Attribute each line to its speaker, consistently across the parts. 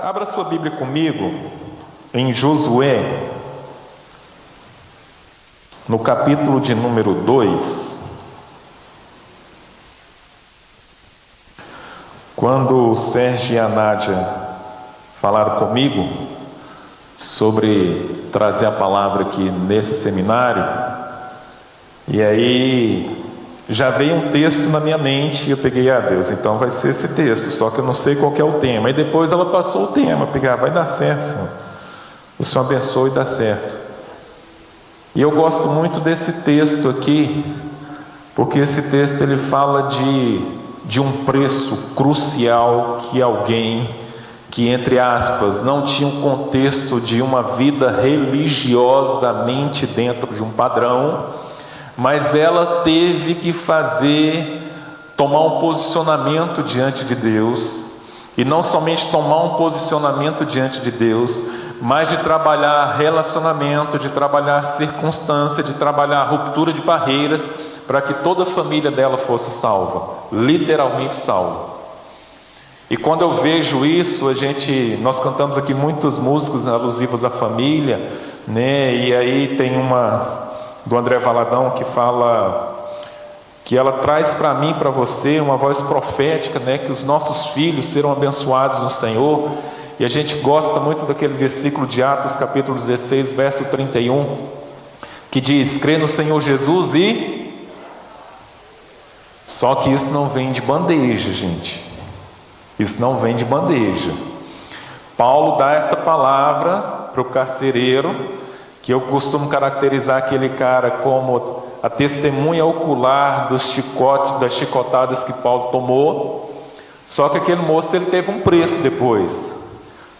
Speaker 1: Abra sua Bíblia comigo em Josué, no capítulo de número 2. Quando o Sérgio e a Nádia falaram comigo sobre trazer a palavra aqui nesse seminário, e aí já veio um texto na minha mente e eu peguei, Deus, então vai ser esse texto, só que eu não sei qual que é o tema. E depois ela passou o tema, eu peguei, vai dar certo, Senhor. O Senhor abençoe e dá certo. E eu gosto muito desse texto aqui, porque esse texto ele fala de um preço crucial que alguém que, entre aspas, não tinha um contexto de uma vida religiosamente dentro de um padrão, mas ela teve que tomar um posicionamento diante de Deus, e não somente tomar um posicionamento diante de Deus, mas de trabalhar relacionamento, de trabalhar circunstância, de trabalhar ruptura de barreiras, para que toda a família dela fosse salva, literalmente salva. E quando eu vejo isso, nós cantamos aqui muitas músicas alusivas à família, né? E aí tem uma do André Valadão que fala que ela traz para mim, para você, uma voz profética, né? Que os nossos filhos serão abençoados no Senhor. E a gente gosta muito daquele versículo de Atos capítulo 16, verso 31, que diz: crê no Senhor Jesus e... Só que isso não vem de bandeja, gente. Isso não vem de bandeja. Paulo dá essa palavra para o carcereiro, que eu costumo caracterizar aquele cara como a testemunha ocular das chicotadas que Paulo tomou. Só que aquele moço ele teve um preço depois.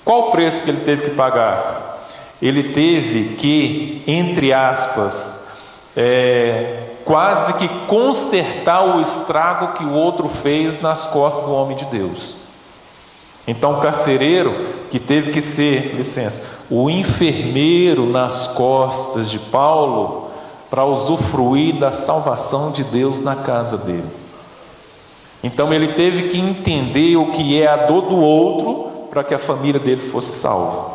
Speaker 1: Qual o preço que ele teve que pagar? Ele teve que, entre aspas, quase que consertar o estrago que o outro fez nas costas do homem de Deus. Então o carcereiro que teve que ser, o enfermeiro nas costas de Paulo, para usufruir da salvação de Deus na casa dele. Então ele teve que entender o que é a dor do outro, para que a família dele fosse salva.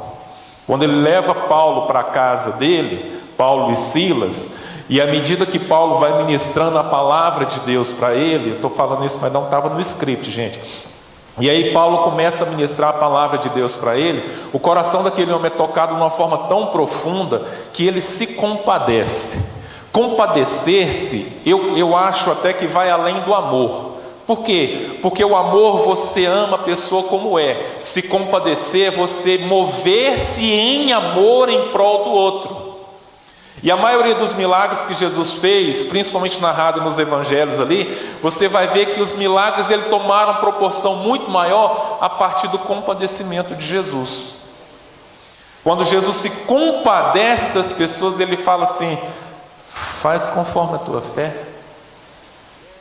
Speaker 1: Quando ele leva Paulo para a casa dele, Paulo e Silas, e à medida que Paulo vai ministrando a palavra de Deus para ele, eu estou falando isso, mas não estava no script, gente. E aí Paulo começa a ministrar a palavra de Deus para ele, o coração daquele homem é tocado de uma forma tão profunda, que ele se compadece. Compadecer-se, eu acho até que vai além do amor. Por quê? Porque o amor, você ama a pessoa como é. Se compadecer é você mover-se em amor em prol do outro. E a maioria dos milagres que Jesus fez, principalmente narrado nos evangelhos ali, você vai ver que os milagres ele tomaram proporção muito maior a partir do compadecimento de Jesus. Quando Jesus se compadece das pessoas, ele fala assim: faz conforme a tua fé.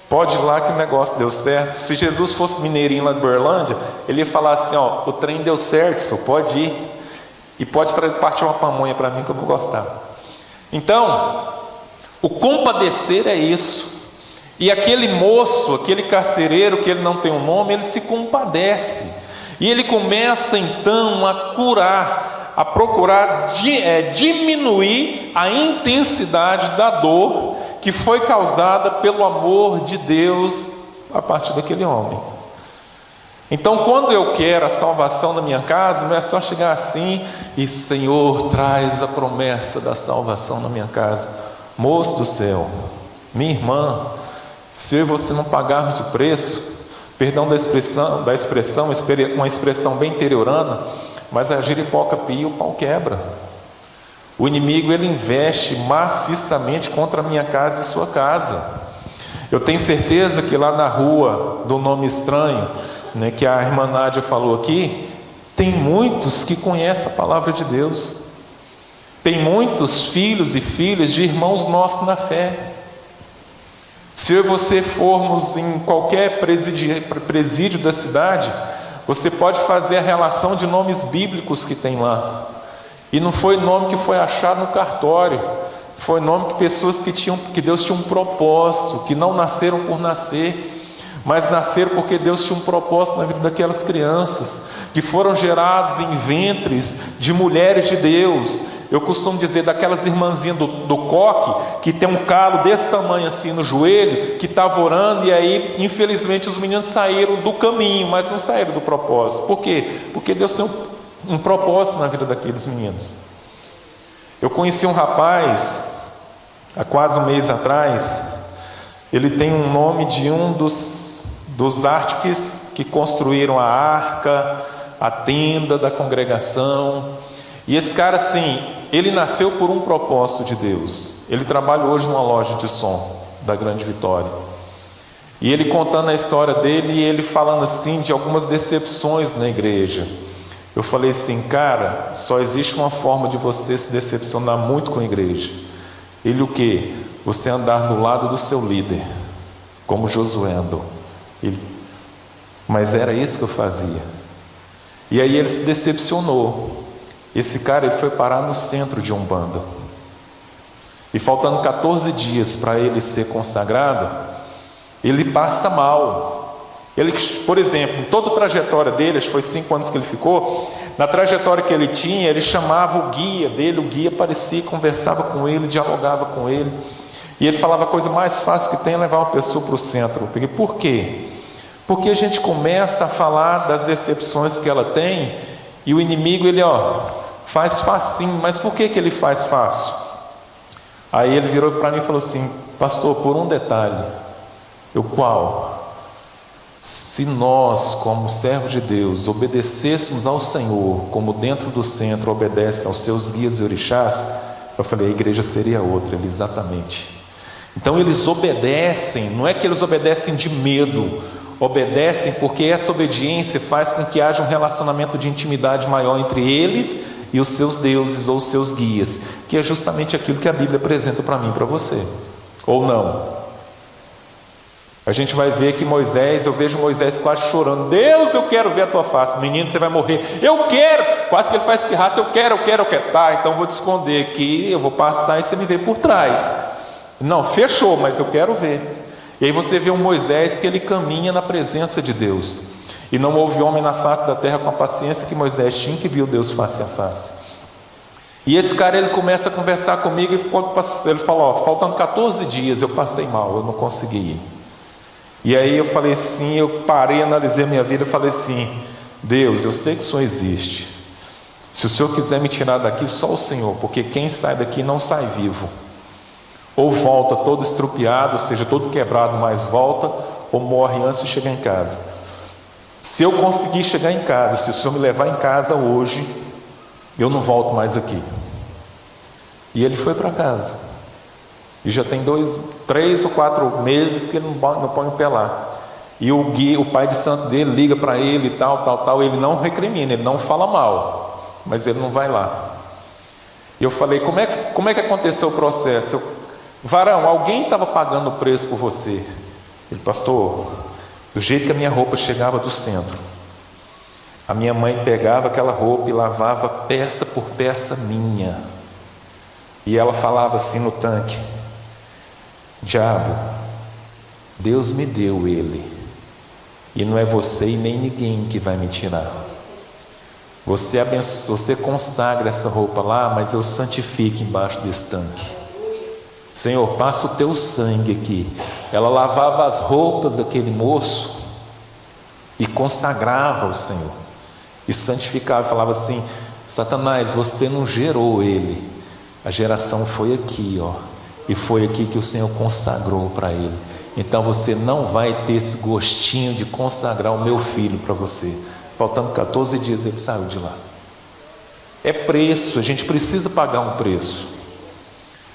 Speaker 1: Pode ir lá que o negócio deu certo. Se Jesus fosse mineirinho lá de Berlândia, ele ia falar assim: o trem deu certo, só pode ir. E pode partir uma pamonha para mim que eu vou gostar. Então, o compadecer é isso. E aquele moço, aquele carcereiro, que ele não tem um nome, ele se compadece. E ele começa então a curar, a procurar diminuir a intensidade da dor que foi causada pelo amor de Deus a partir daquele homem. Então, quando eu quero a salvação na minha casa, não é só chegar assim e: Senhor, traz a promessa da salvação na minha casa. Moço do céu, minha irmã, se eu e você não pagarmos o preço, perdão da expressão, uma expressão bem interiorana, mas a giripoca pia e o pau quebra. O inimigo ele investe maciçamente contra a minha casa e sua casa. Eu tenho certeza que lá na rua do nome estranho, né, que a irmã Nádia falou aqui, tem muitos que conhecem a palavra de Deus. Tem muitos filhos e filhas de irmãos nossos na fé. Se eu e você formos em qualquer presídio da cidade, você pode fazer a relação de nomes bíblicos que tem lá. E não foi nome que foi achado no cartório, foi nome de pessoas que Deus tinha um propósito, que não nasceram por nascer. mas nasceram porque Deus tinha um propósito na vida daquelas crianças, que foram gerados em ventres de mulheres de Deus. Eu costumo dizer daquelas irmãzinhas do coque, que tem um calo desse tamanho assim no joelho, que estava orando, e aí infelizmente os meninos saíram do caminho, mas não saíram do propósito. Por quê? Porque Deus tem um propósito na vida daqueles meninos. Eu conheci um rapaz, há quase um mês atrás. Ele tem um nome de um dos artífices que construíram a arca, a tenda da congregação. E esse cara, assim, ele nasceu por um propósito de Deus. Ele trabalha hoje numa loja de som da Grande Vitória. E ele contando a história dele, e ele falando assim de algumas decepções na igreja. Eu falei assim, cara, só existe uma forma de você se decepcionar muito com a igreja. Ele o quê? Você andar do lado do seu líder, como Josué andou. Mas era isso que eu fazia. E aí ele se decepcionou. Esse cara ele foi parar no centro de Umbanda. E faltando 14 dias para ele ser consagrado, ele passa mal. Ele, por exemplo, em toda a trajetória dele, acho que foi 5 anos que ele ficou, na trajetória que ele tinha, ele chamava o guia dele, o guia aparecia, conversava com ele, dialogava com ele. E ele falava: a coisa mais fácil que tem é levar uma pessoa para o centro. Por quê? Porque a gente começa a falar das decepções que ela tem, e o inimigo, ele faz facinho. Mas por que ele faz fácil? Aí ele virou para mim e falou assim: pastor, por um detalhe. Eu, qual? Se nós, como servos de Deus, obedecêssemos ao Senhor, como dentro do centro obedece aos seus guias e orixás, eu falei, a igreja seria outra. Ele, exatamente. Então eles obedecem, não é que eles obedecem de medo, obedecem porque essa obediência faz com que haja um relacionamento de intimidade maior entre eles e os seus deuses ou os seus guias, que é justamente aquilo que a Bíblia apresenta para mim e para você, ou não? A gente vai ver que Moisés, eu vejo Moisés quase chorando: Deus, eu quero ver a tua face. Menino, você vai morrer. Eu quero. Quase que ele faz pirraça: eu quero. Tá, então vou te esconder aqui, eu vou passar e você me vê por trás. Não, fechou, mas eu quero ver. E aí você vê um Moisés que ele caminha na presença de Deus. E não houve homem na face da terra com a paciência que Moisés tinha, que viu Deus face a face. E esse cara, ele começa a conversar comigo, e ele falou: faltando 14 dias, eu passei mal, eu não consegui ir. E aí eu falei assim, eu parei, analisei a minha vida, eu falei assim: Deus, eu sei que o Senhor existe. Se o Senhor quiser me tirar daqui, só o Senhor, porque quem sai daqui não sai vivo. Ou volta todo estrupiado, ou seja, todo quebrado, mas volta, ou morre antes de chegar em casa. Se eu conseguir chegar em casa, se o Senhor me levar em casa hoje, eu não volto mais aqui. E ele foi para casa. E já tem 3 ou 4 meses que ele não põe o pé lá. E o guia, o pai de santo dele, liga para ele e tal. Ele não recrimina, ele não fala mal, mas ele não vai lá. E eu falei: como é que aconteceu o processo? Varão, alguém estava pagando o preço por você. Ele: pastor, do jeito que a minha roupa chegava do centro, a minha mãe pegava aquela roupa e lavava peça por peça minha. E ela falava assim no tanque: diabo, Deus me deu ele, e não é você e nem ninguém que vai me tirar. Você abençoa, você consagra essa roupa lá, mas eu santifico embaixo desse tanque. Senhor, passa o teu sangue aqui. Ela lavava as roupas daquele moço e consagrava ao Senhor, e santificava, falava assim: Satanás, você não gerou ele, a geração foi aqui, e foi aqui que o Senhor consagrou para ele. Então você não vai ter esse gostinho de consagrar o meu filho para você. Faltando 14 dias ele saiu de lá. É preço, a gente precisa pagar um preço.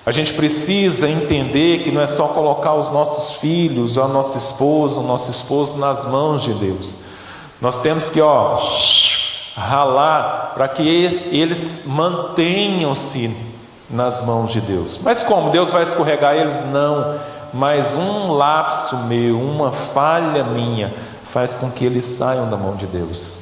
Speaker 1: A gente precisa entender que não é só colocar os nossos filhos, a nossa esposa, o nosso esposo nas mãos de Deus. Nós temos que ralar para que eles mantenham-se nas mãos de Deus. Mas como? Deus vai escorregar eles? Não. Mas um lapso meu, uma falha minha, faz com que eles saiam da mão de Deus.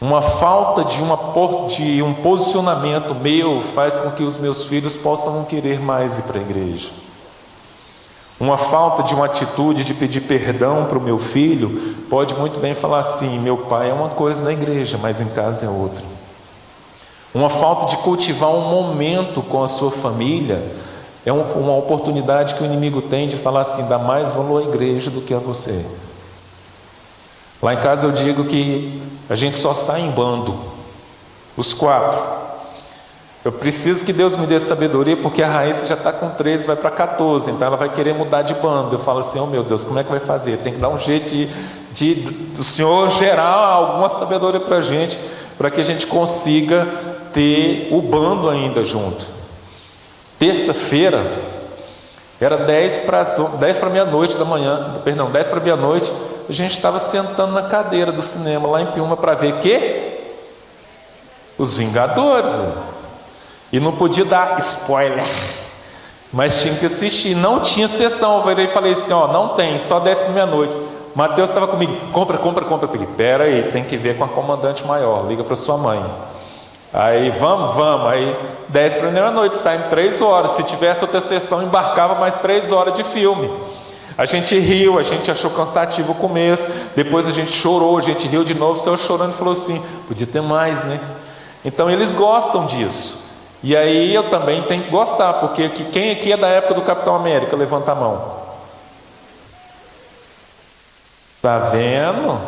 Speaker 1: Uma falta de um posicionamento meu faz com que os meus filhos possam não querer mais ir para a igreja. Uma falta de uma atitude de pedir perdão para o meu filho pode muito bem falar assim: meu pai é uma coisa na igreja, mas em casa é outra. Uma falta de cultivar um momento com a sua família é uma oportunidade que o inimigo tem de falar assim: dá mais valor à igreja do que a você. Lá em casa eu digo que a gente só sai em bando, os 4. Eu preciso que Deus me dê sabedoria, porque a Raíssa já está com 13, vai para 14, então ela vai querer mudar de bando. Eu falo assim: oh meu Deus, como é que vai fazer? Tem que dar um jeito do Senhor gerar alguma sabedoria para a gente, para que a gente consiga ter o bando ainda junto. Terça-feira, era 10 para meia-noite da manhã, perdão, 10 para meia-noite, a gente estava sentando na cadeira do cinema, lá em Piúma, para ver o quê? Os Vingadores. E não podia dar spoiler, mas tinha que assistir. Não tinha sessão. Eu virei e falei assim: ó, não tem, só 10 para meia-noite. Mateus estava comigo: compra. Eu falei: pera aí, tem que ver com a comandante maior, liga para sua mãe. Aí vamos, aí 10 para meia-noite, saímos 3 horas. Se tivesse outra sessão, embarcava mais 3 horas de filme. A gente riu, a gente achou cansativo o começo, depois a gente chorou, a gente riu de novo, saiu chorando e falou assim: podia ter mais, né? Então eles gostam disso. E aí eu também tenho que gostar, porque quem aqui é da época do Capitão América? Levanta a mão. Tá vendo?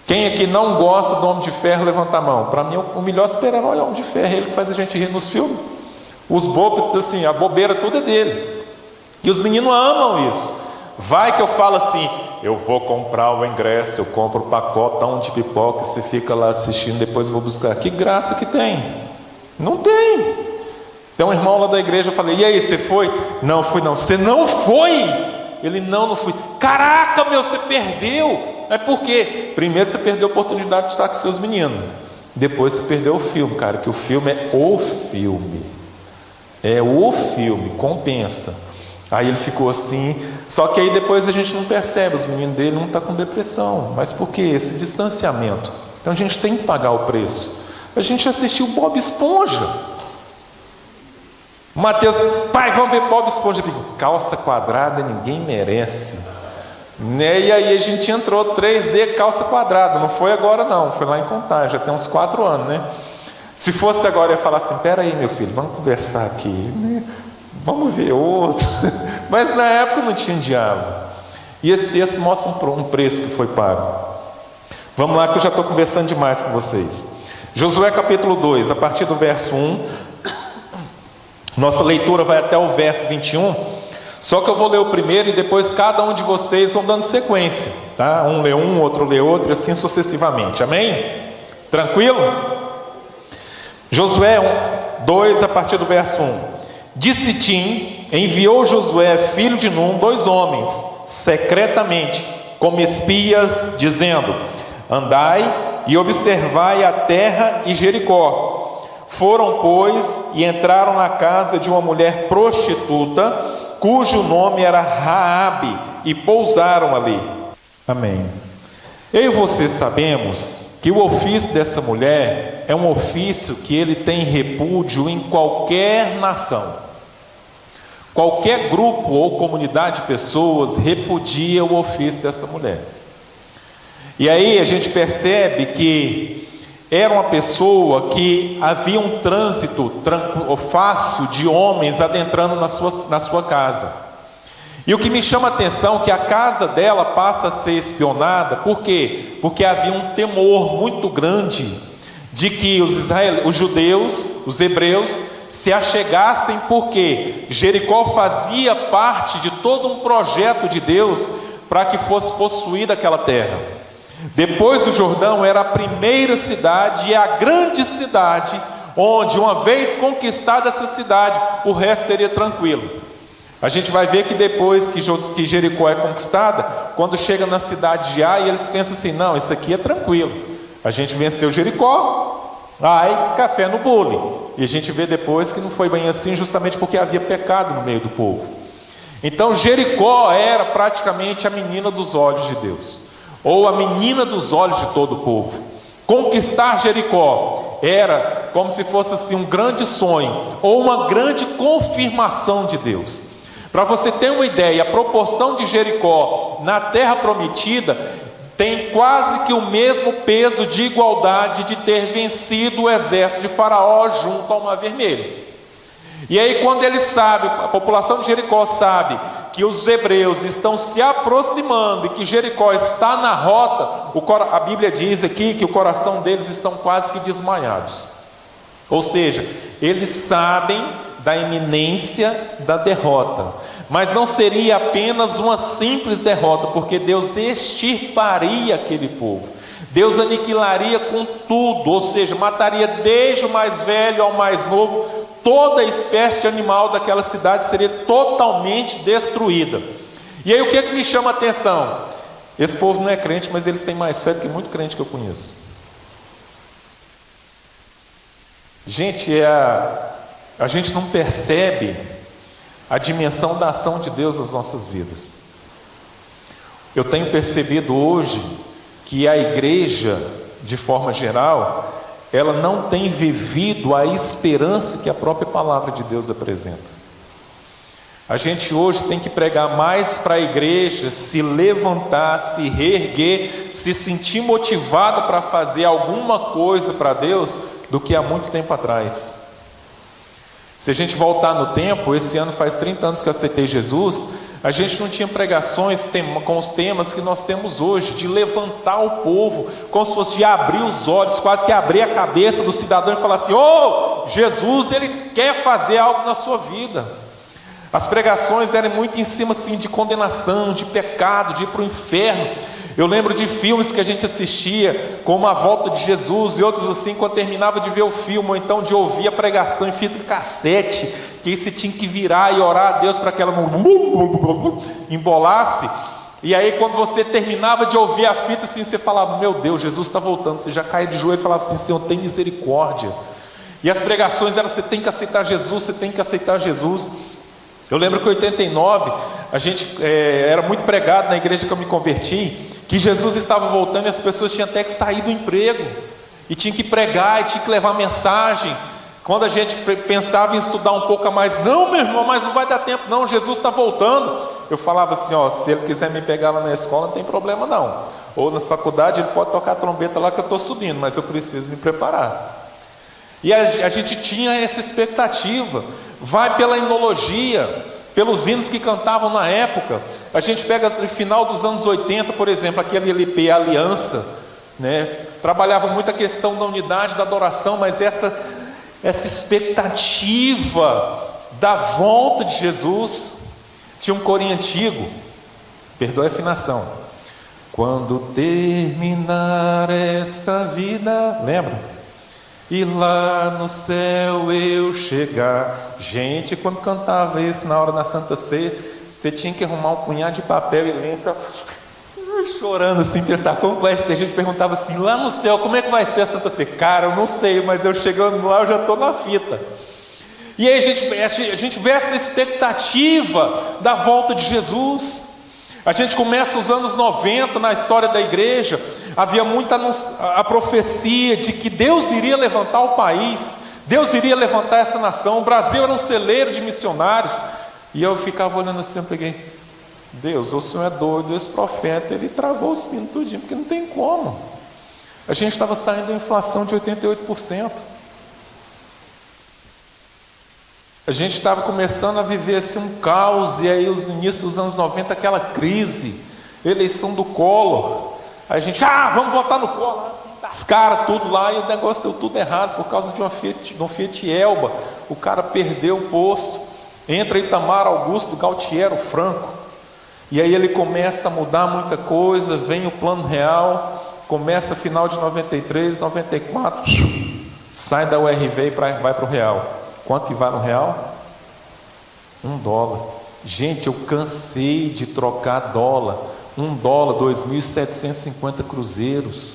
Speaker 1: Quem aqui não gosta do Homem de Ferro? Levanta a mão. Para mim o melhor super-herói é o Homem de Ferro, ele que faz a gente rir nos filmes. Os bobos, assim, a bobeira tudo é dele. E os meninos amam isso. Vai que eu falo assim: eu vou comprar o ingresso, eu compro o pacotão de pipoca, você fica lá assistindo, depois eu vou buscar. Que graça que tem? Não tem. Tem um irmão lá da igreja, eu falei: e aí, você foi? Não fui não. Você não foi? Ele: não fui. Caraca, meu, você perdeu. É porque primeiro você perdeu a oportunidade de estar com seus meninos, depois você perdeu o filme, cara, que o filme é o filme. É o filme, compensa. Aí ele ficou assim. Só que aí depois a gente não percebe, os meninos dele não estão com depressão. Mas por quê? Esse distanciamento. Então a gente tem que pagar o preço. A gente assistiu Bob Esponja. Mateus: pai, vamos ver Bob Esponja. Calça quadrada ninguém merece, né? E aí a gente entrou 3D calça quadrada. Não foi agora não, foi lá em Contagem, já tem uns 4 anos, né? Se fosse agora eu ia falar assim: pera aí, meu filho, vamos conversar aqui, né? Vamos ver outro. Mas na época não tinha diálogo. E esse texto mostra um preço que foi pago. Vamos lá que eu já estou conversando demais com vocês. Josué capítulo 2, a partir do verso 1. Nossa leitura vai até o verso 21. Só que eu vou ler o primeiro e depois cada um de vocês vão dando sequência, tá? Um lê um, outro lê outro, e assim sucessivamente. Amém? Tranquilo? Josué 2, a partir do verso 1. De Sitim enviou Josué, filho de Num, 2 homens, secretamente, como espias, dizendo: andai e observai a terra e Jericó. Foram, pois, e entraram na casa de uma mulher prostituta, cujo nome era Raabe, e pousaram ali. Amém. Eu e você sabemos que o ofício dessa mulher é um ofício que ele tem repúdio em qualquer nação. Qualquer grupo ou comunidade de pessoas repudia o ofício dessa mulher. E aí a gente percebe que era uma pessoa que havia um trânsito fácil de homens adentrando na sua casa. E o que me chama a atenção é que a casa dela passa a ser espionada. Por quê? Porque havia um temor muito grande de que os judeus, os hebreus, se achegassem, porque Jericó fazia parte de todo um projeto de Deus para que fosse possuída aquela terra. Depois do Jordão era a primeira cidade e a grande cidade, onde uma vez conquistada essa cidade, o resto seria tranquilo. A gente vai ver que depois que Jericó é conquistada, quando chega na cidade de Ai, eles pensam assim: não, isso aqui é tranquilo, a gente venceu Jericó, Ai, café no bule. E a gente vê depois que não foi bem assim, justamente porque havia pecado no meio do povo. Então Jericó era praticamente a menina dos olhos de Deus, ou a menina dos olhos de todo o povo. Conquistar Jericó era como se fosse assim um grande sonho, ou uma grande confirmação de Deus. Para você ter uma ideia, a proporção de Jericó na terra prometida tem quase que o mesmo peso de igualdade de ter vencido o exército de Faraó junto ao Mar Vermelho. E aí, quando eles sabem, a população de Jericó sabe que os hebreus estão se aproximando e que Jericó está na rota, a Bíblia diz aqui que o coração deles estão quase que desmaiados. Ou seja, eles sabem da iminência da derrota, mas não seria apenas uma simples derrota, porque Deus extirparia aquele povo, Deus aniquilaria com tudo, ou seja, mataria desde o mais velho ao mais novo, toda espécie de animal daquela cidade seria totalmente destruída. E aí o que é que me chama a atenção? Esse povo não é crente, mas eles têm mais fé do que muito crente que eu conheço. Gente, a gente não percebe a dimensão da ação de Deus nas nossas vidas. Eu tenho percebido hoje que a igreja, de forma geral, ela não tem vivido a esperança que a própria palavra de Deus apresenta. A gente hoje tem que pregar mais para a igreja se levantar, se reerguer, se sentir motivado para fazer alguma coisa para Deus, do que há muito tempo atrás. Se a gente voltar no tempo, esse ano faz 30 anos que eu aceitei Jesus, a gente não tinha pregações com os temas que nós temos hoje, de levantar o povo, como se fosse de abrir os olhos, quase que abrir a cabeça do cidadão e falar assim: ô, Jesus, Ele quer fazer algo na sua vida. As pregações eram muito em cima assim, de condenação, de pecado, de ir para o inferno. Eu lembro de filmes que a gente assistia, como A Volta de Jesus e outros assim, quando terminava de ver o filme, ou então de ouvir a pregação em fita cassete, que aí você tinha que virar e orar a Deus para que ela não embolasse. E aí quando você terminava de ouvir a fita assim, você falava: meu Deus, Jesus está voltando. Você já caía de joelho e falava assim: Senhor, tem misericórdia. E as pregações eram: você tem que aceitar Jesus, você tem que aceitar Jesus. Eu lembro que em 89, a gente era muito pregado na igreja que eu me converti, que Jesus estava voltando e as pessoas tinham até que sair do emprego, e tinham que pregar, e tinham que levar mensagem. Quando a gente pensava em estudar um pouco a mais: não, meu irmão, mas não vai dar tempo não, Jesus está voltando. Eu falava assim: ó, se ele quiser me pegar lá na escola, não tem problema não, ou na faculdade ele pode tocar a trombeta lá que eu estou subindo, mas eu preciso me preparar. E a gente tinha essa expectativa. Vai pela enologia, pelos hinos que cantavam na época. A gente pega no final dos anos 80, por exemplo, aquele LP Aliança, né? Trabalhava muito a questão da unidade, da adoração, mas essa expectativa da volta de Jesus. Tinha um corinho antigo, perdoe a afinação: quando terminar essa vida, lembra? E lá no céu eu chegar. Gente, quando cantava isso na hora da Santa Ceia, você tinha que arrumar um punhado de papel e lenço, chorando assim, pensar como vai ser. A gente perguntava assim: lá no céu, como é que vai ser a Santa Ceia? Cara, eu não sei, mas eu chegando lá, eu já estou na fita. E aí a gente vê essa expectativa da volta de Jesus. A gente começa os anos 90 na história da igreja. Havia muita a profecia de que Deus iria levantar o país, Deus iria levantar essa nação. O Brasil era um celeiro de missionários. E eu ficava olhando assim, eu peguei: Deus, o Senhor é doido, esse profeta, ele travou os pinos tudinho, porque não tem como. A gente estava saindo da inflação de 88%. A gente estava começando a viver assim um caos, e aí os inícios dos anos 90, aquela crise, eleição do Collor. Aí a gente: vamos votar no Collor, as caras tudo lá, e o negócio deu tudo errado, por causa de um Fiat Elba. O cara perdeu o posto, entra Itamar Augusto Galtiero Franco, e aí ele começa a mudar muita coisa, vem o Plano Real, começa final de 93, 94, sai da URV e vai para o Real. Quanto que vale um real? $1. Gente, eu cansei de trocar dólar. $1, 2.750 cruzeiros,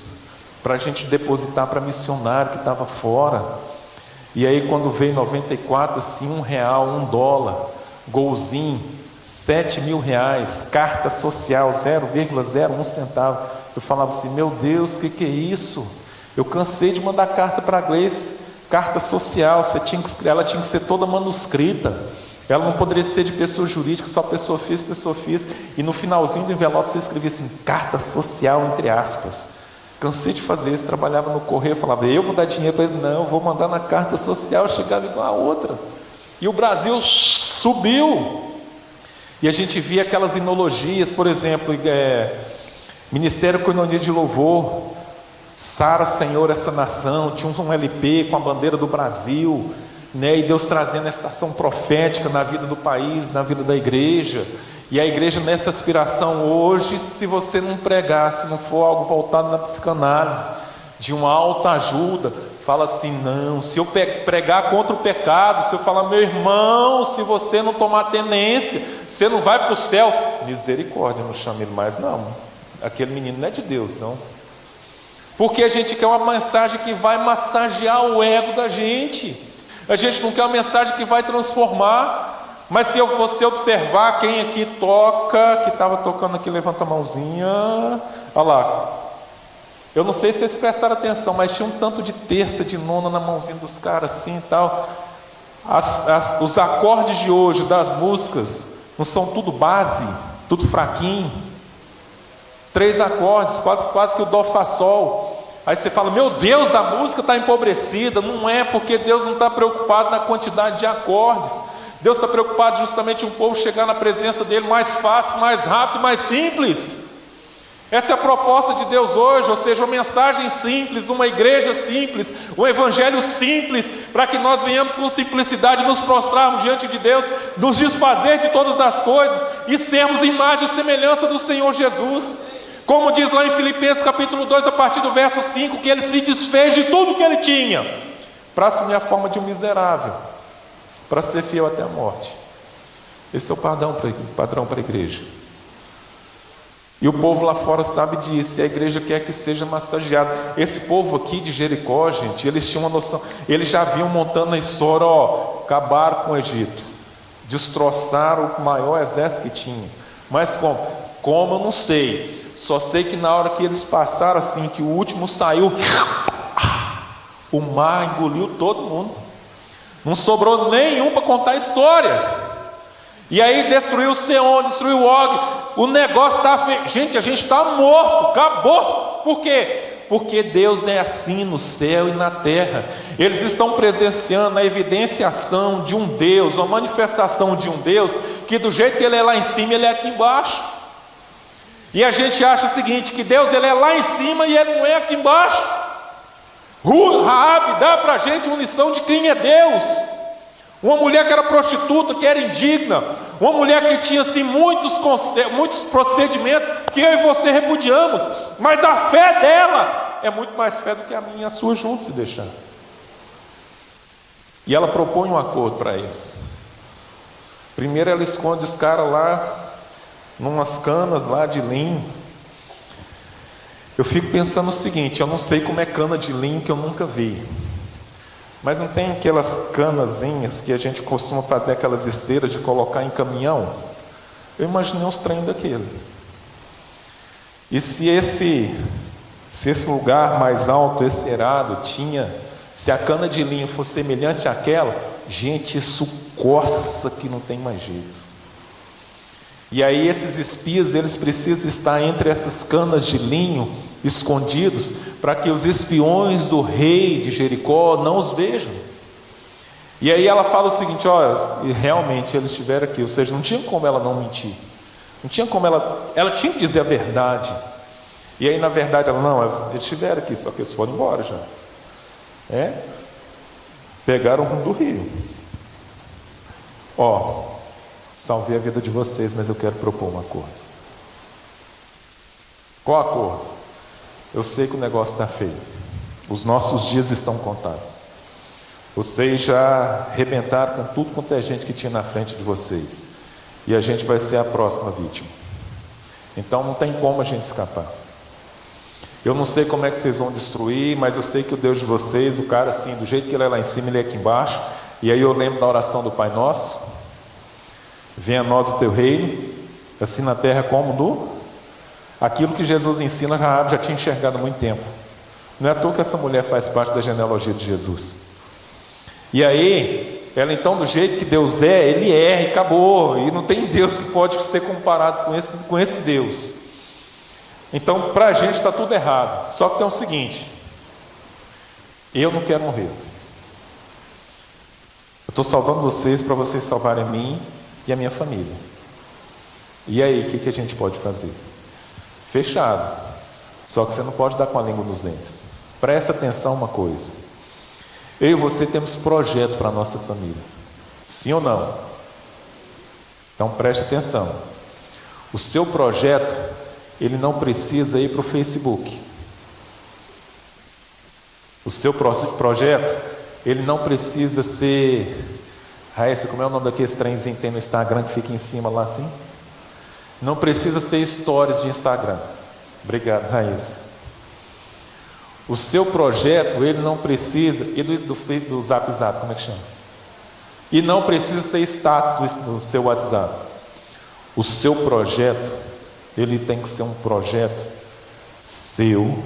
Speaker 1: para a gente depositar para missionário que estava fora. E aí quando veio 94, assim, R$1, $1, golzinho, R$7.000, carta social, 0,01 centavo. Eu falava assim: meu Deus, que é isso? Eu cansei de mandar carta para a Gleice, carta social, ela tinha que ser toda manuscrita. Ela não poderia ser de pessoa jurídica, só pessoa física, e no finalzinho do envelope você escrevia assim, carta social, entre aspas. Cansei de fazer isso, trabalhava no correio, falava, eu vou dar dinheiro para eles, não, eu vou mandar na carta social, chegava igual a outra. E o Brasil subiu. E a gente via aquelas inologias, por exemplo, Ministério Coinonia de Louvor, Sara, Senhor, essa nação, tinha um LP com a bandeira do Brasil, né? E Deus trazendo essa ação profética na vida do país, na vida da igreja. E a igreja nessa aspiração hoje, se você não pregar, se não for algo voltado na psicanálise, de uma alta ajuda, fala assim, não, se eu pregar contra o pecado, se eu falar, meu irmão, se você não tomar tenência, você não vai para o céu, misericórdia, não chame ele mais não, aquele menino não é de Deus não, porque a gente quer uma mensagem que vai massagear o ego da gente, a gente não quer uma mensagem que vai transformar. Mas se você observar quem aqui toca, que estava tocando aqui, levanta a mãozinha, olha lá, eu não sei se vocês prestaram atenção, mas tinha um tanto de terça, de nona na mãozinha dos caras assim e tal. Os acordes de hoje das músicas não são tudo base, tudo fraquinho, 3 acordes, quase que o dó, fá, sol. Aí você fala, meu Deus, a música está empobrecida. Não é, porque Deus não está preocupado na quantidade de acordes. Deus está preocupado justamente em um povo chegar na presença dele mais fácil, mais rápido, mais simples. Essa é a proposta de Deus hoje, ou seja, uma mensagem simples, uma igreja simples, um evangelho simples, para que nós venhamos com simplicidade nos prostrarmos diante de Deus, nos desfazer de todas as coisas e sermos imagem e semelhança do Senhor Jesus. Como diz lá em Filipenses capítulo 2, a partir do verso 5, que ele se desfez de tudo que ele tinha, para assumir a forma de um miserável, para ser fiel até a morte. Esse é o padrão para a igreja. E o povo lá fora sabe disso, e a igreja quer que seja massageado. Esse povo aqui de Jericó, gente, eles tinham uma noção, eles já vinham montando a história, acabaram com o Egito, destroçaram o maior exército que tinha. Mas como eu não sei, só sei que na hora que eles passaram assim, que o último saiu, o mar engoliu todo mundo, não sobrou nenhum para contar a história. E aí destruiu o Seom, destruiu o Og, o negócio está feio. Gente, a gente está morto, acabou. Por quê? Porque Deus é assim no céu e na terra. Eles estão presenciando a evidenciação de um Deus, uma manifestação de um Deus, que do jeito que ele é lá em cima, ele é aqui embaixo. E a gente acha o seguinte, que Deus ele é lá em cima e ele não é aqui embaixo. Raabe dá para a gente uma lição de quem é Deus. Uma mulher que era prostituta, que era indigna, uma mulher que tinha assim muitos procedimentos que eu e você repudiamos, mas a fé dela é muito mais fé do que a minha e a sua juntos, se deixar. E ela propõe um acordo para eles. Primeiro ela esconde os caras lá numas canas lá de linho. Eu fico pensando o seguinte, eu não sei como é cana de linho, que eu nunca vi. Mas não tem aquelas canazinhas que a gente costuma fazer aquelas esteiras de colocar em caminhão? Eu imaginei uns trem daquele. E se esse lugar mais alto, esse eirado, se a cana de linho fosse semelhante àquela, gente, isso coça que não tem mais jeito. E aí esses espias, eles precisam estar entre essas canas de linho, escondidos, para que os espiões do rei de Jericó não os vejam. E aí ela fala o seguinte, olha, realmente eles estiveram aqui, ou seja, não tinha como ela não mentir, não tinha como ela tinha que dizer a verdade. E aí na verdade ela, não, eles estiveram aqui, só que eles foram embora já. Pegaram o rumo do rio. Salvei a vida de vocês, mas eu quero propor um acordo. Qual acordo? Eu sei que o negócio está feio, os nossos dias estão contados, vocês já arrebentaram com tudo quanto é gente que tinha na frente de vocês, e a gente vai ser a próxima vítima. Então não tem como a gente escapar. Eu não sei como é que vocês vão destruir, mas eu sei que o Deus de vocês, o cara assim, do jeito que ele é lá em cima, ele é aqui embaixo. E aí eu lembro da oração do Pai Nosso: venha a nós o teu reino, assim na terra como aquilo que Jesus ensina, Raabe já tinha enxergado há muito tempo. Não é à toa que essa mulher faz parte da genealogia de Jesus. E aí Ela então, do jeito que Deus é, Ele erra e acabou. E não tem Deus que pode ser comparado com esse Deus. Então, para a gente está tudo errado. Só que tem o seguinte: eu não quero morrer. Eu estou salvando vocês para vocês salvarem a mim e a minha família. E aí, o que a gente pode fazer? Fechado. Só que você não pode dar com a língua nos dentes. Presta atenção uma coisa. Eu e você temos projeto para a nossa família. Sim ou não? Então preste atenção. O seu projeto, ele não precisa ir para o Facebook. O seu projeto, ele não precisa ser... Raíssa, como é o nome daqueles trenzinhos que tem no Instagram que fica em cima lá assim? Não precisa ser stories de Instagram. Obrigado, Raíssa. O seu projeto, ele não precisa... E do Zap Zap, como é que chama? E não precisa ser status do seu WhatsApp. O seu projeto, ele tem que ser um projeto seu,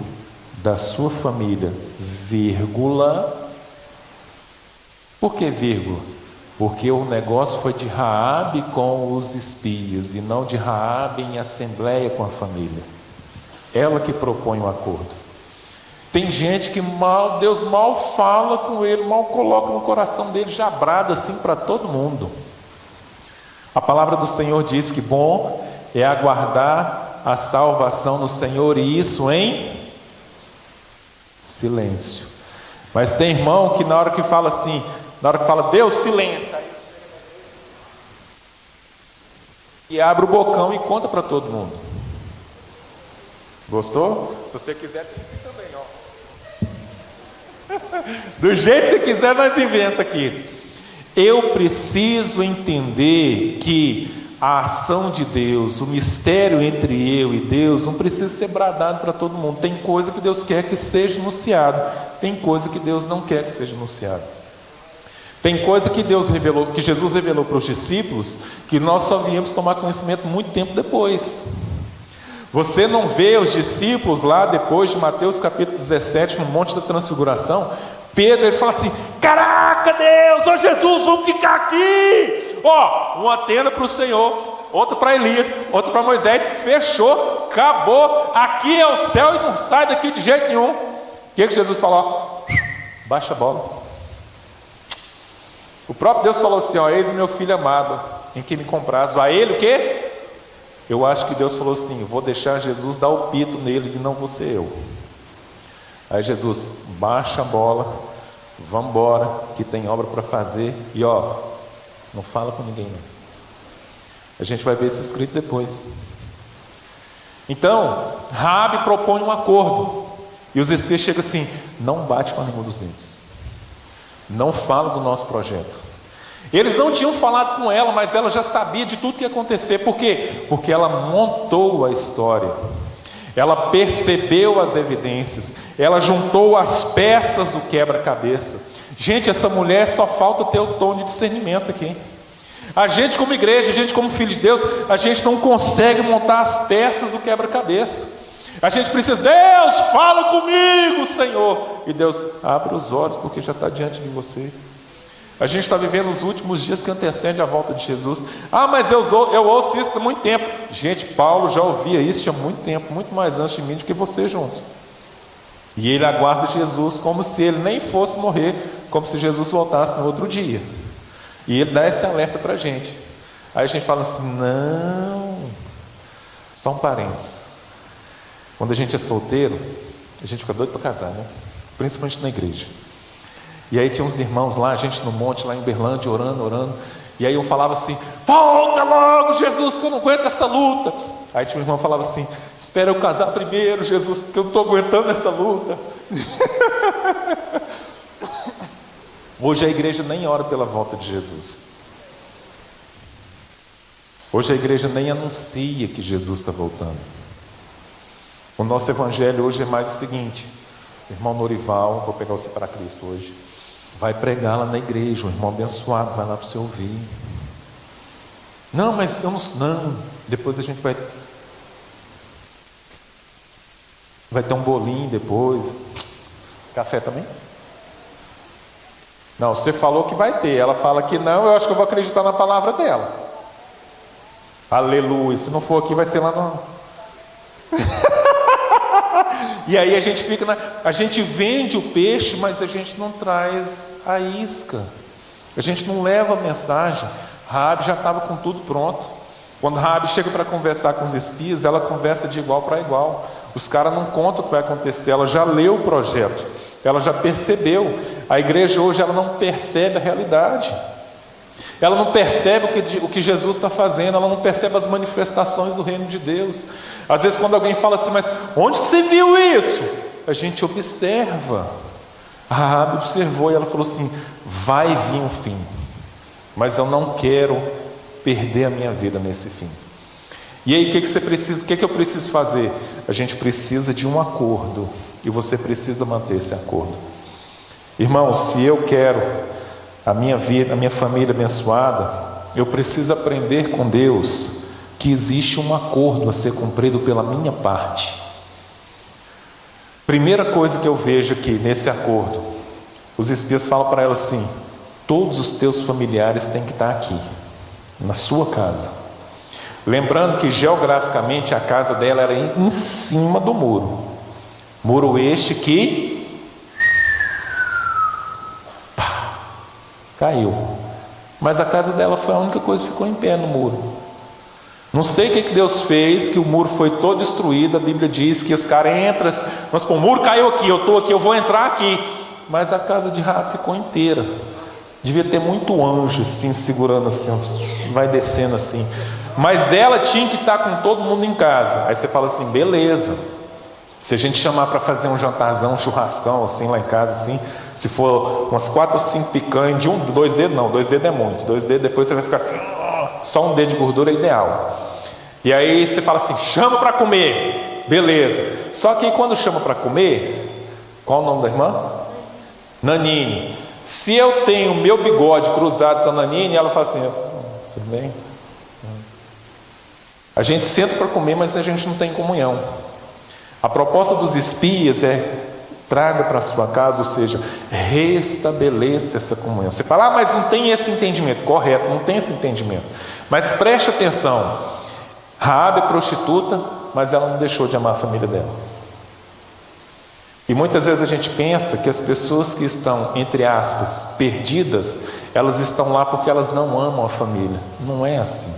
Speaker 1: da sua família, vírgula. Por que vírgula? Porque o negócio foi de Raabe com os espias, e não de Raabe em assembleia com a família. Ela que propõe um acordo. Tem gente que Deus mal fala com ele, mal coloca no coração dele, já brada assim para todo mundo. A palavra do Senhor diz que bom é aguardar a salvação no Senhor, e isso em silêncio. Mas tem irmão que na hora que fala assim, na hora que fala Deus, silêncio, e abre o bocão e conta para todo mundo. Gostou? Se você quiser, tem aqui também, ó. Do jeito que você quiser, nós inventa aqui. Eu preciso entender que a ação de Deus, o mistério entre eu e Deus, não precisa ser bradado para todo mundo. Tem coisa que Deus quer que seja anunciado, tem coisa que Deus não quer que seja anunciado. Tem coisa que Deus revelou, que Jesus revelou para os discípulos, que nós só viemos tomar conhecimento muito tempo depois. Você não vê os discípulos lá depois de Mateus capítulo 17, no Monte da Transfiguração? Pedro, ele fala assim: caraca Deus, ó Jesus, vamos ficar aqui. Ó, uma tenda para o Senhor, outra para Elias, outra para Moisés, fechou, acabou, aqui é o céu e não sai daqui de jeito nenhum. O que Jesus falou? Baixa a bola. O próprio Deus falou assim: ó, eis o meu filho amado, em quem me comprazo. A ele o quê? Eu acho que Deus falou assim: vou deixar Jesus dar o pito neles e não vou ser eu. Aí Jesus, baixa a bola, vamos embora, que tem obra para fazer. E ó, não fala com ninguém não. A gente vai ver isso escrito depois. Então, Raabe propõe um acordo. E os espias chegam assim: não bate com a língua dos dentes. Não fala do nosso projeto. Eles não tinham falado com ela, mas ela já sabia de tudo que ia acontecer. Por quê? Porque ela montou a história. Ela percebeu as evidências. Ela juntou as peças do quebra-cabeça. Gente, essa mulher só falta ter o tom de discernimento aqui. A gente como igreja, a gente como filho de Deus, a gente não consegue montar as peças do quebra-cabeça. A gente precisa: Deus, fala comigo, Senhor. E Deus, abre os olhos, porque já está diante de você. A gente está vivendo os últimos dias que antecedem a volta de Jesus. Ah, mas eu ouço isso há muito tempo. Gente, Paulo já ouvia isso há muito tempo, muito mais antes de mim do que você junto. E ele aguarda Jesus como se ele nem fosse morrer, como se Jesus voltasse no outro dia. E ele dá esse alerta para a gente. Aí a gente fala assim: não, só um parênteses. Quando a gente é solteiro, a gente fica doido para casar, né? Principalmente na igreja. E aí tinha uns irmãos lá, a gente no monte, lá em Uberlândia, orando. E aí eu falava assim: volta logo, Jesus, que eu não aguento essa luta. Aí tinha um irmão que falava assim: espera eu casar primeiro, Jesus, porque eu não estou aguentando essa luta. Hoje a igreja nem ora pela volta de Jesus. Hoje a igreja nem anuncia que Jesus está voltando. O nosso evangelho hoje é mais o seguinte: o irmão Norival, vou pegar você para Cristo hoje, vai pregar lá na igreja, um irmão abençoado, vai lá para você ouvir. Não, mas eu não, depois a gente vai ter um bolinho depois. Café também? Não, você falou que vai ter. Ela fala que não, eu acho que eu vou acreditar na palavra dela. Aleluia. Se não for aqui, vai ser lá no... E aí a gente fica a gente vende o peixe, mas a gente não traz a isca. A gente não leva a mensagem. Raabe já estava com tudo pronto. Quando Raabe chega para conversar com os espias, ela conversa de igual para igual. Os caras não contam o que vai acontecer. Ela já leu o projeto. Ela já percebeu. A igreja hoje ela não percebe a realidade. Ela não percebe o que Jesus está fazendo. Ela não percebe as manifestações do reino de Deus. Às vezes quando alguém fala assim, mas onde você viu isso? A gente observa. A Raabe observou e ela falou assim, vai vir um fim, mas eu não quero perder a minha vida nesse fim. E aí o que você precisa? O que eu preciso fazer? A gente precisa de um acordo, e você precisa manter esse acordo. Irmão, se eu quero a minha vida, a minha família abençoada, eu preciso aprender com Deus que existe um acordo a ser cumprido pela minha parte. Primeira coisa que eu vejo aqui nesse acordo, os espias falam para ela assim, todos os teus familiares têm que estar aqui, na sua casa. Lembrando que geograficamente a casa dela era em cima do muro. Muro este que caiu. Mas a casa dela foi a única coisa que ficou em pé no muro. Não sei o que Deus fez, que o muro foi todo destruído. A Bíblia diz que os caras entram, mas pô, o muro caiu aqui, eu estou aqui, eu vou entrar aqui. Mas a casa de Raabe ficou inteira. Devia ter muito anjo assim, segurando assim, vai descendo assim. Mas ela tinha que estar com todo mundo em casa. Aí você fala assim, beleza. Se a gente chamar para fazer um jantarzão, um churrascão assim lá em casa assim, se for umas 4 ou 5 picanhas de 2 dedos, não, 2 dedos é muito. 2 dedos depois você vai ficar assim, só um dedo de gordura é ideal. E aí você fala assim, chama para comer, beleza. Só que quando chama para comer, qual o nome da irmã? Nanine. Se eu tenho meu bigode cruzado com a Nanine, ela fala assim, tudo bem? A gente senta para comer, mas a gente não tem comunhão. A proposta dos espias é traga para sua casa, ou seja, restabeleça essa comunhão. Você fala, mas não tem esse entendimento. Correto, não tem esse entendimento. Mas preste atenção, Raabe é prostituta, mas ela não deixou de amar a família dela. E muitas vezes a gente pensa que as pessoas que estão, entre aspas, perdidas, elas estão lá porque elas não amam a família. Não é assim.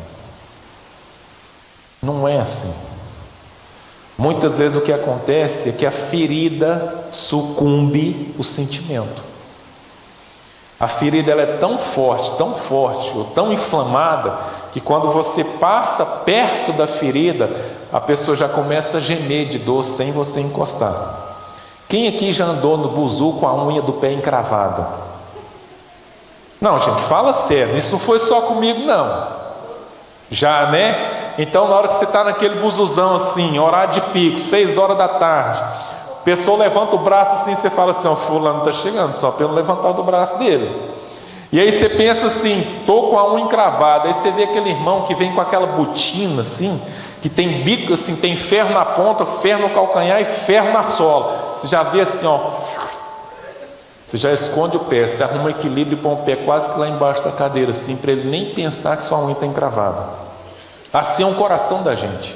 Speaker 1: Não é assim. Muitas vezes o que acontece é que a ferida sucumbe o sentimento. A ferida ela é tão forte, ou tão inflamada, que quando você passa perto da ferida, a pessoa já começa a gemer de dor sem você encostar. Quem aqui já andou no buzu com a unha do pé encravada? Não, gente, fala sério, isso não foi só comigo não. Já, né? Então na hora que você está naquele buzuzão assim, horário de pico, 6 horas da tarde, a pessoa levanta o braço assim, você fala assim, ó, fulano está chegando, só pelo levantar do braço dele. E aí você pensa assim, estou com a unha encravada. Aí você vê aquele irmão que vem com aquela botina assim, que tem bico assim, tem ferro na ponta, ferro no calcanhar e ferro na sola. Você já vê assim, ó, você já esconde o pé, você arruma equilíbrio e põe o pé quase que lá embaixo da cadeira assim, para ele nem pensar que sua unha está encravada. Assim é o coração da gente.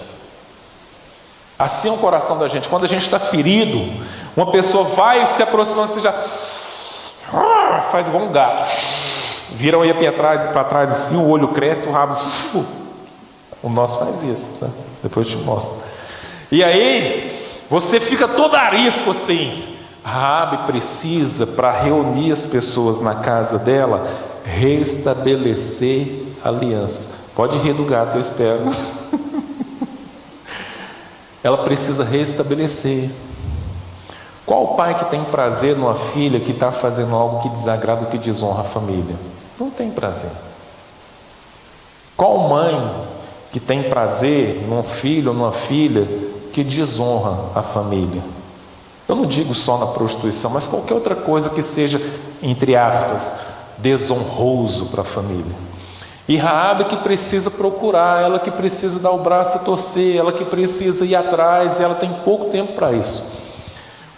Speaker 1: Assim é o coração da gente. Quando a gente está ferido, uma pessoa vai se aproximando, você já faz igual um gato, vira a unha para trás assim, o olho cresce, o rabo. O nosso faz isso, tá? Depois eu te mostro. E aí você fica todo arisco assim. Raabe precisa, para reunir as pessoas na casa dela, restabelecer alianças. Pode rir do gato, eu espero. Ela precisa restabelecer. Qual o pai que tem prazer numa filha que está fazendo algo que desagrada ou que desonra a família? Não tem prazer. Qual mãe que tem prazer num filho ou numa filha que desonra a família? Eu não digo só na prostituição, mas qualquer outra coisa que seja, entre aspas, desonroso para a família. E Raabe que precisa procurar, ela que precisa dar o braço a torcer, ela que precisa ir atrás, e ela tem pouco tempo para isso.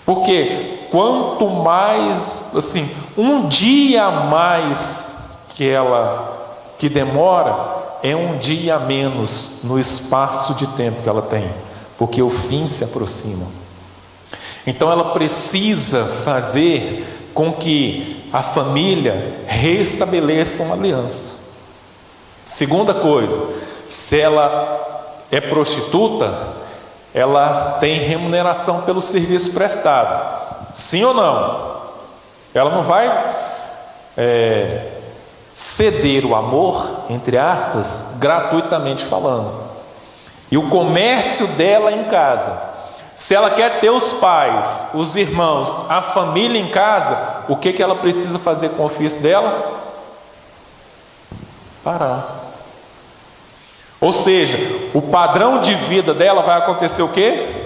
Speaker 1: Porque quanto mais, assim, um dia a mais que demora, é um dia a menos no espaço de tempo que ela tem, porque o fim se aproxima. Então ela precisa fazer com que a família restabeleça uma aliança. Segunda coisa, se ela é prostituta, ela tem remuneração pelo serviço prestado. Sim ou não? Ela não vai ceder o amor, entre aspas, gratuitamente falando. E o comércio dela em casa, se ela quer ter os pais, os irmãos, a família em casa, o que ela precisa fazer com o ofício dela? Parar. Ou seja, o padrão de vida dela vai acontecer o quê?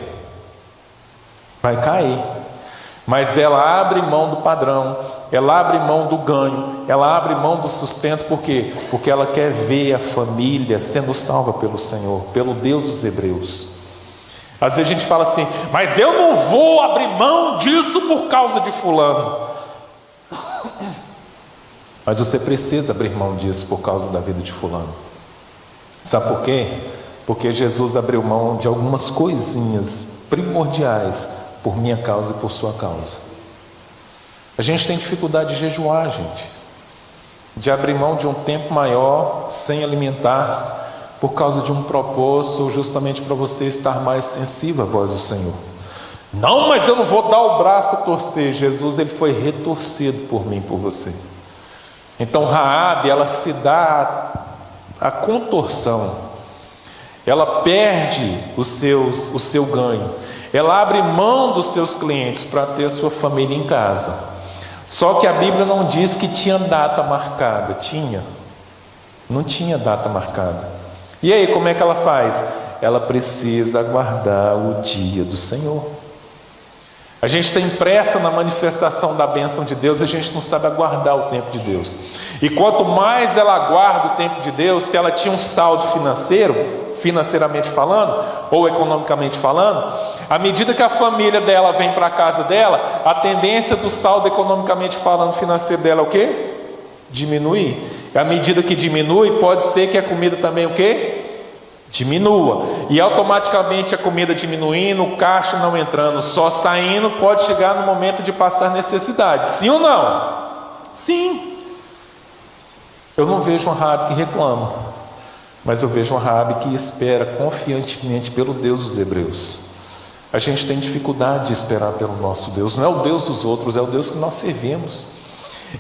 Speaker 1: Vai cair. Mas ela abre mão do padrão, ela abre mão do ganho, ela abre mão do sustento, por quê? Porque ela quer ver a família sendo salva pelo Senhor, pelo Deus dos Hebreus. Às vezes a gente fala assim, mas eu não vou abrir mão disso por causa de fulano. Mas você precisa abrir mão disso por causa da vida de fulano. Sabe por quê? Porque Jesus abriu mão de algumas coisinhas primordiais por minha causa e por sua causa. A gente tem dificuldade de jejuar, gente, de abrir mão de um tempo maior sem alimentar-se por causa de um propósito, justamente para você estar mais sensível à voz do Senhor. Não, mas eu não vou dar o braço a torcer. Jesus, ele foi retorcido por mim, por você. Então Raabe, ela se dá a contorção, ela perde o seu ganho, ela abre mão dos seus clientes para ter a sua família em casa. Só que a Bíblia não diz que tinha data marcada. Não tinha data marcada. E aí, como é que ela faz? Ela precisa aguardar o dia do Senhor. A gente tem pressa na manifestação da bênção de Deus, a gente não sabe aguardar o tempo de Deus. E quanto mais ela aguarda o tempo de Deus, se ela tinha um saldo financeiramente falando, ou economicamente falando, à medida que a família dela vem para a casa dela, a tendência do saldo economicamente falando, financeiro dela é o quê? Diminuir. E à medida que diminui, pode ser que a comida também o quê? Diminua. E automaticamente a comida diminuindo, o caixa não entrando, só saindo, pode chegar no momento de passar necessidade. Sim ou não? Sim. Eu não vejo um Raabe que reclama, mas eu vejo um Raabe que espera confiantemente pelo Deus dos Hebreus. A gente tem dificuldade de esperar pelo nosso Deus. Não é o Deus dos outros, é o Deus que nós servimos,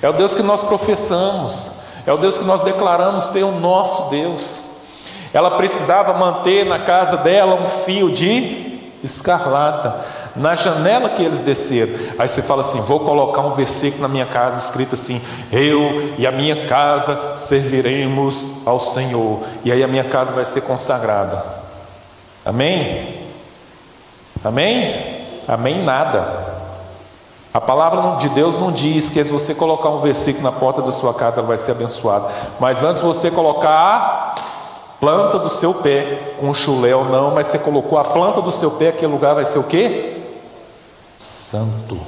Speaker 1: é o Deus que nós professamos, é o Deus que nós declaramos ser o nosso Deus. Ela precisava manter na casa dela um fio de escarlata na janela que eles desceram. Aí você fala assim, vou colocar um versículo na minha casa escrito assim, eu e a minha casa serviremos ao Senhor, e aí a minha casa vai ser consagrada. Amém? Amém? Amém nada. A palavra de Deus não diz que se você colocar um versículo na porta da sua casa ela vai ser abençoada, mas antes você colocar a planta do seu pé, com chulé ou não, mas você colocou a planta do seu pé, aquele lugar vai ser o quê? Santo.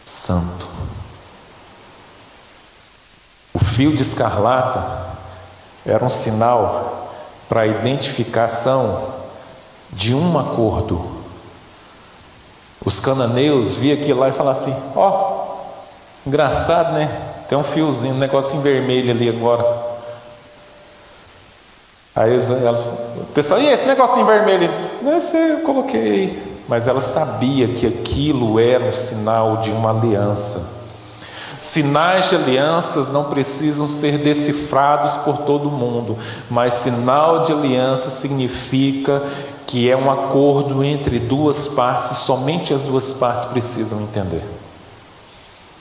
Speaker 1: Santo. O fio de escarlata era um sinal para a identificação de um acordo. Os cananeus viam aquilo lá e falavam assim, ó, engraçado, né? Tem um fiozinho, um negocinho vermelho ali agora. Aí o pessoal, e esse negocinho vermelho? Não sei, eu coloquei. Mas ela sabia que aquilo era um sinal de uma aliança. Sinais de alianças não precisam ser decifrados por todo mundo, mas sinal de aliança significa que é um acordo entre duas partes, e somente as duas partes precisam entender.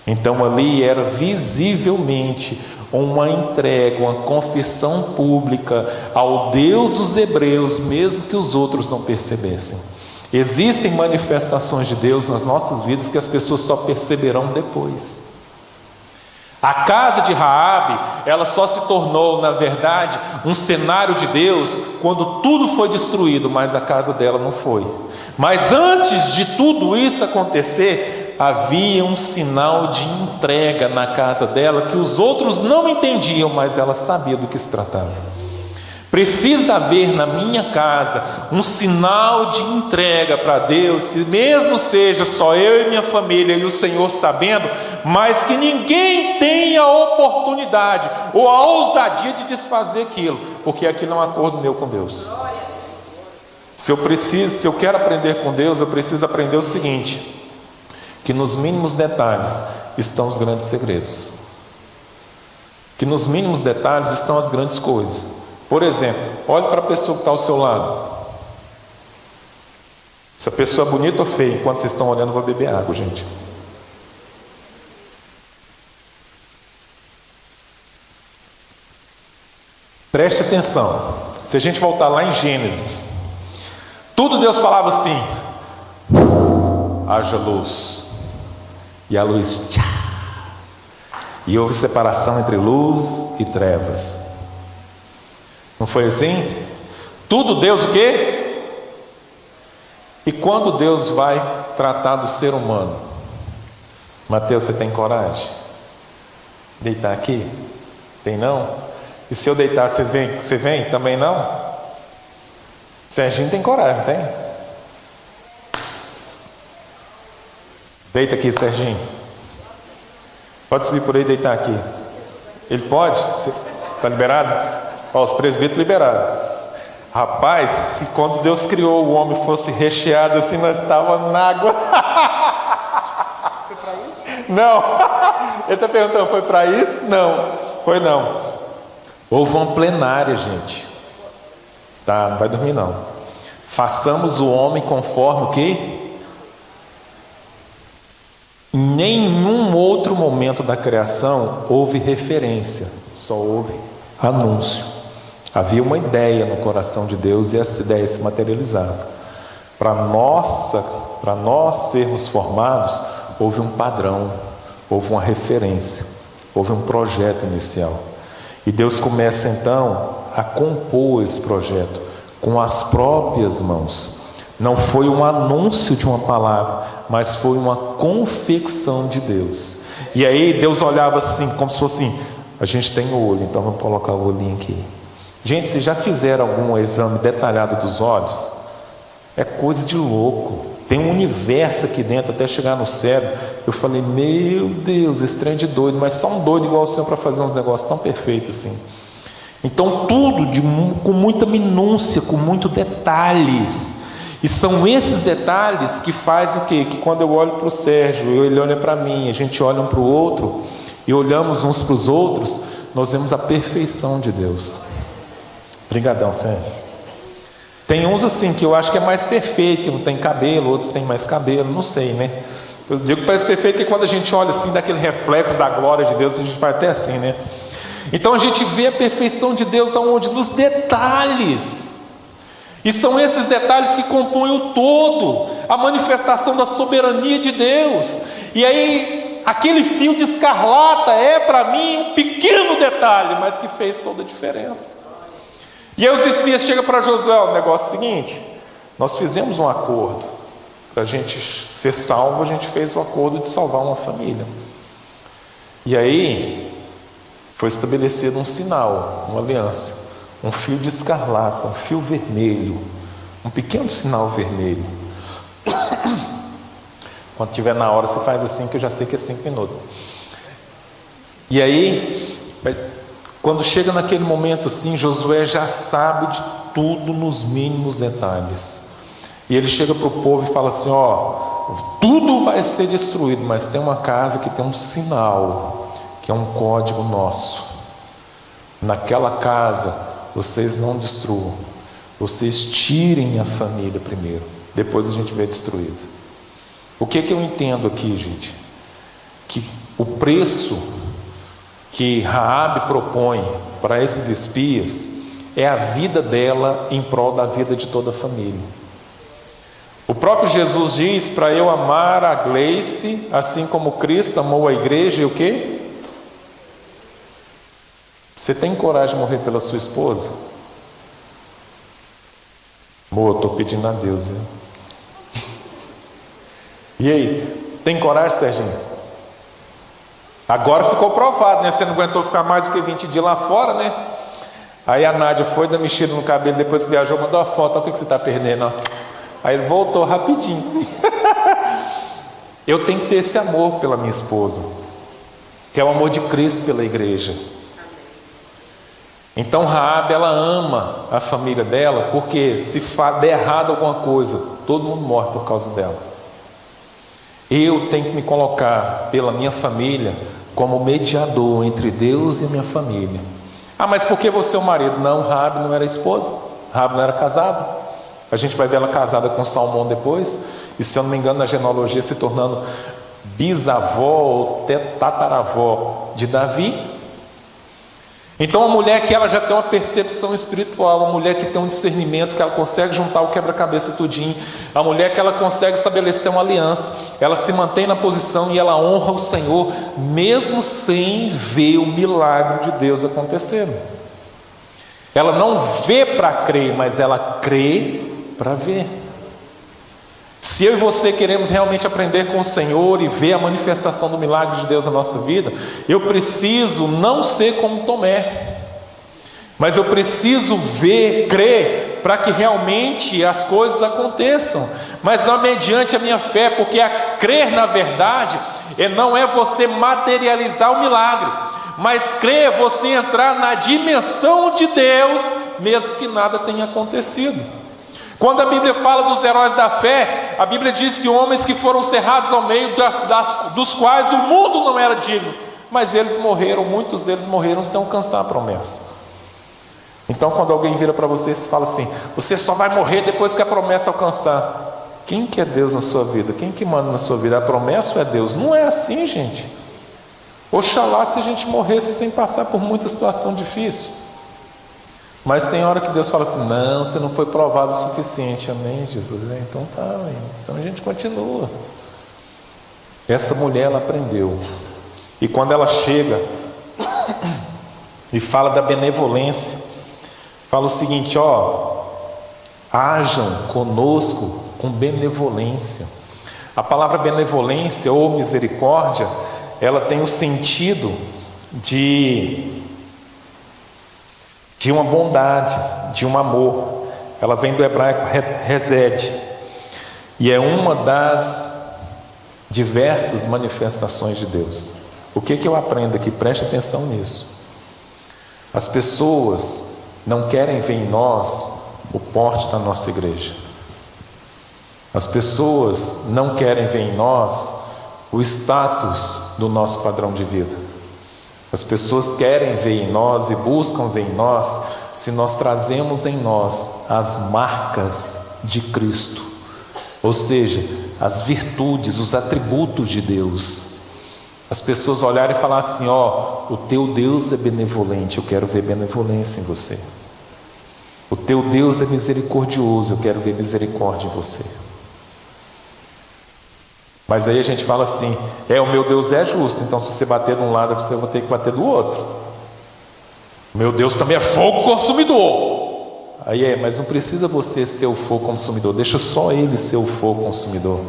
Speaker 1: Então ali era visivelmente uma entrega, uma confissão pública ao Deus dos Hebreus, mesmo que os outros não percebessem. Existem manifestações de Deus nas nossas vidas que as pessoas só perceberão depois. A casa de Raabe, ela só se tornou, na verdade, um cenário de Deus quando tudo foi destruído, mas a casa dela não foi. Mas antes de tudo isso acontecer, havia um sinal de entrega na casa dela que os outros não entendiam, mas ela sabia do que se tratava. Precisa haver na minha casa um sinal de entrega para Deus, que mesmo seja só eu e minha família e o Senhor sabendo, mas que ninguém tenha a oportunidade ou a ousadia de desfazer aquilo, porque aquilo é um acordo meu com Deus. Se eu quero aprender com Deus, eu preciso aprender o seguinte: que nos mínimos detalhes estão os grandes segredos, que nos mínimos detalhes estão as grandes coisas. Por exemplo, olhe para a pessoa que está ao seu lado. Se a pessoa é bonita ou feia, enquanto vocês estão olhando, eu vou beber água, gente. Preste atenção. Se a gente voltar lá em Gênesis, tudo Deus falava assim: haja luz. E a luz, tchá. E houve separação entre luz e trevas. Não foi assim? Tudo Deus o quê? E quando Deus vai tratar do ser humano? Mateus, você tem coragem? Deitar aqui? Tem não? E se eu deitar, você vem? Você vem? Também não? Serginho tem coragem, não tem? Deita aqui, Serginho. Pode subir por aí e deitar aqui. Ele pode? Está liberado? Ó, os presbíteros liberados. Rapaz, se quando Deus criou o homem fosse recheado assim, nós estávamos na água. Foi para isso? Não. Ele está perguntando, foi para isso? Não, foi não. Houve uma plenária, gente. Tá, não vai dormir não. Façamos o homem conforme o quê? Em nenhum outro momento da criação houve referência, só houve anúncio. Havia uma ideia no coração de Deus e essa ideia se materializava. Para nós sermos formados, houve um padrão, houve uma referência, houve um projeto inicial. E Deus começa então a compor esse projeto com as próprias mãos. Não foi um anúncio de uma palavra, mas foi uma confecção de Deus. E aí Deus olhava assim, como se fosse assim: a gente tem olho, então vamos colocar o olhinho aqui. Gente, vocês já fizeram algum exame detalhado dos olhos? É coisa de louco. Tem um universo aqui dentro até chegar no cérebro. Eu falei, meu Deus, esse trem de doido, mas só um doido igual o Senhor para fazer uns negócios tão perfeitos assim. Então tudo com muita minúcia, com muitos detalhes. E são esses detalhes que fazem o quê? Que quando eu olho para o Sérgio, ele olha para mim, a gente olha um para o outro e olhamos uns para os outros, nós vemos a perfeição de Deus. Obrigadão, Sérgio. Tem uns assim que eu acho que é mais perfeito, que não tem cabelo, outros têm mais cabelo, não sei, né? Eu digo que parece perfeito, e quando a gente olha assim, daquele reflexo da glória de Deus, a gente vai até assim, né? Então a gente vê a perfeição de Deus aonde? Nos detalhes. E são esses detalhes que compõem o todo, a manifestação da soberania de Deus. E aí, aquele fio de escarlata é para mim um pequeno detalhe, mas que fez toda a diferença. E aí os espias chegam para Josué: o negócio é o seguinte, nós fizemos um acordo, para a gente ser salvo, a gente fez o acordo de salvar uma família. E aí, foi estabelecido um sinal, uma aliança, um fio de escarlata, um fio vermelho, um pequeno sinal vermelho. Quando estiver na hora, você faz assim, que eu já sei que é 5 minutos. E aí, quando chega naquele momento assim, Josué já sabe de tudo nos mínimos detalhes. E ele chega para o povo e fala assim: ó, tudo vai ser destruído, mas tem uma casa que tem um sinal, que é um código nosso. Naquela casa, vocês não destruam, vocês tirem a família primeiro, depois a gente vê destruído. O que eu entendo aqui, gente? Que o preço que Raabe propõe para esses espias é a vida dela em prol da vida de toda a família. O próprio Jesus diz para eu amar a Gleice, assim como Cristo amou a igreja, e o quê? Você tem coragem de morrer pela sua esposa? Amor, eu estou pedindo a Deus, hein? E aí, tem coragem, Serginho? Agora ficou provado, né? Você não aguentou ficar mais do que 20 dias lá fora, né? Aí a Nádia foi dar mexida no cabelo, depois que viajou, mandou a foto. Olha o que você está perdendo, ó. Aí ele voltou rapidinho. Eu tenho que ter esse amor pela minha esposa, que é o amor de Cristo pela igreja. Então Raabe, ela ama a família dela, porque se der errado alguma coisa, todo mundo morre por causa dela. Eu tenho que me colocar pela minha família como mediador entre Deus e a minha família. Ah, mas por que você é o marido? Não, Raabe não era esposa, Raabe não era casada. A gente vai ver ela casada com Salmão depois, e se eu não me engano na genealogia se tornando bisavó ou tataravó de Davi. Então uma mulher que ela já tem uma percepção espiritual, uma mulher que tem um discernimento, que ela consegue juntar o quebra-cabeça tudinho, a mulher que ela consegue estabelecer uma aliança, ela se mantém na posição e ela honra o Senhor, mesmo sem ver o milagre de Deus acontecendo. Ela não vê para crer, mas ela crê para ver. Se eu e você queremos realmente aprender com o Senhor e ver a manifestação do milagre de Deus na nossa vida, eu preciso não ser como Tomé, mas eu preciso ver, crer, para que realmente as coisas aconteçam, mas não mediante a minha fé, porque a crer na verdade não é você materializar o milagre, mas crer é você entrar na dimensão de Deus, mesmo que nada tenha acontecido. Quando a Bíblia fala dos heróis da fé, a Bíblia diz que homens que foram cerrados ao meio dos quais o mundo não era digno, mas eles morreram, muitos deles morreram sem alcançar a promessa. Então quando alguém vira para você e fala assim, você só vai morrer depois que a promessa alcançar, quem que é Deus na sua vida? Quem que manda na sua vida? A promessa ou é Deus? Não é assim, gente. Oxalá se a gente morresse sem passar por muita situação difícil. Mas tem hora que Deus fala assim, não, você não foi provado o suficiente. Amém, Jesus? Então tá, então a gente continua. Essa mulher, ela aprendeu. E quando ela chega e fala da benevolência, fala o seguinte, hajam conosco com benevolência. A palavra benevolência ou misericórdia, ela tem o sentido de uma bondade, de um amor. Ela vem do hebraico resed, e é uma das diversas manifestações de Deus. O que eu aprendo aqui? Preste atenção nisso. As pessoas não querem ver em nós o porte da nossa igreja. As pessoas não querem ver em nós o status do nosso padrão de vida. As pessoas querem ver em nós e buscam ver em nós se nós trazemos em nós as marcas de Cristo, ou seja, as virtudes, os atributos de Deus. As pessoas olharem e falar assim, o teu Deus é benevolente, eu quero ver benevolência em você. O teu Deus é misericordioso, eu quero ver misericórdia em você. Mas aí a gente fala assim, o meu Deus é justo, então se você bater de um lado, você vai ter que bater do outro. O meu Deus também é fogo consumidor. Aí mas não precisa você ser o fogo consumidor, deixa só Ele ser o fogo consumidor.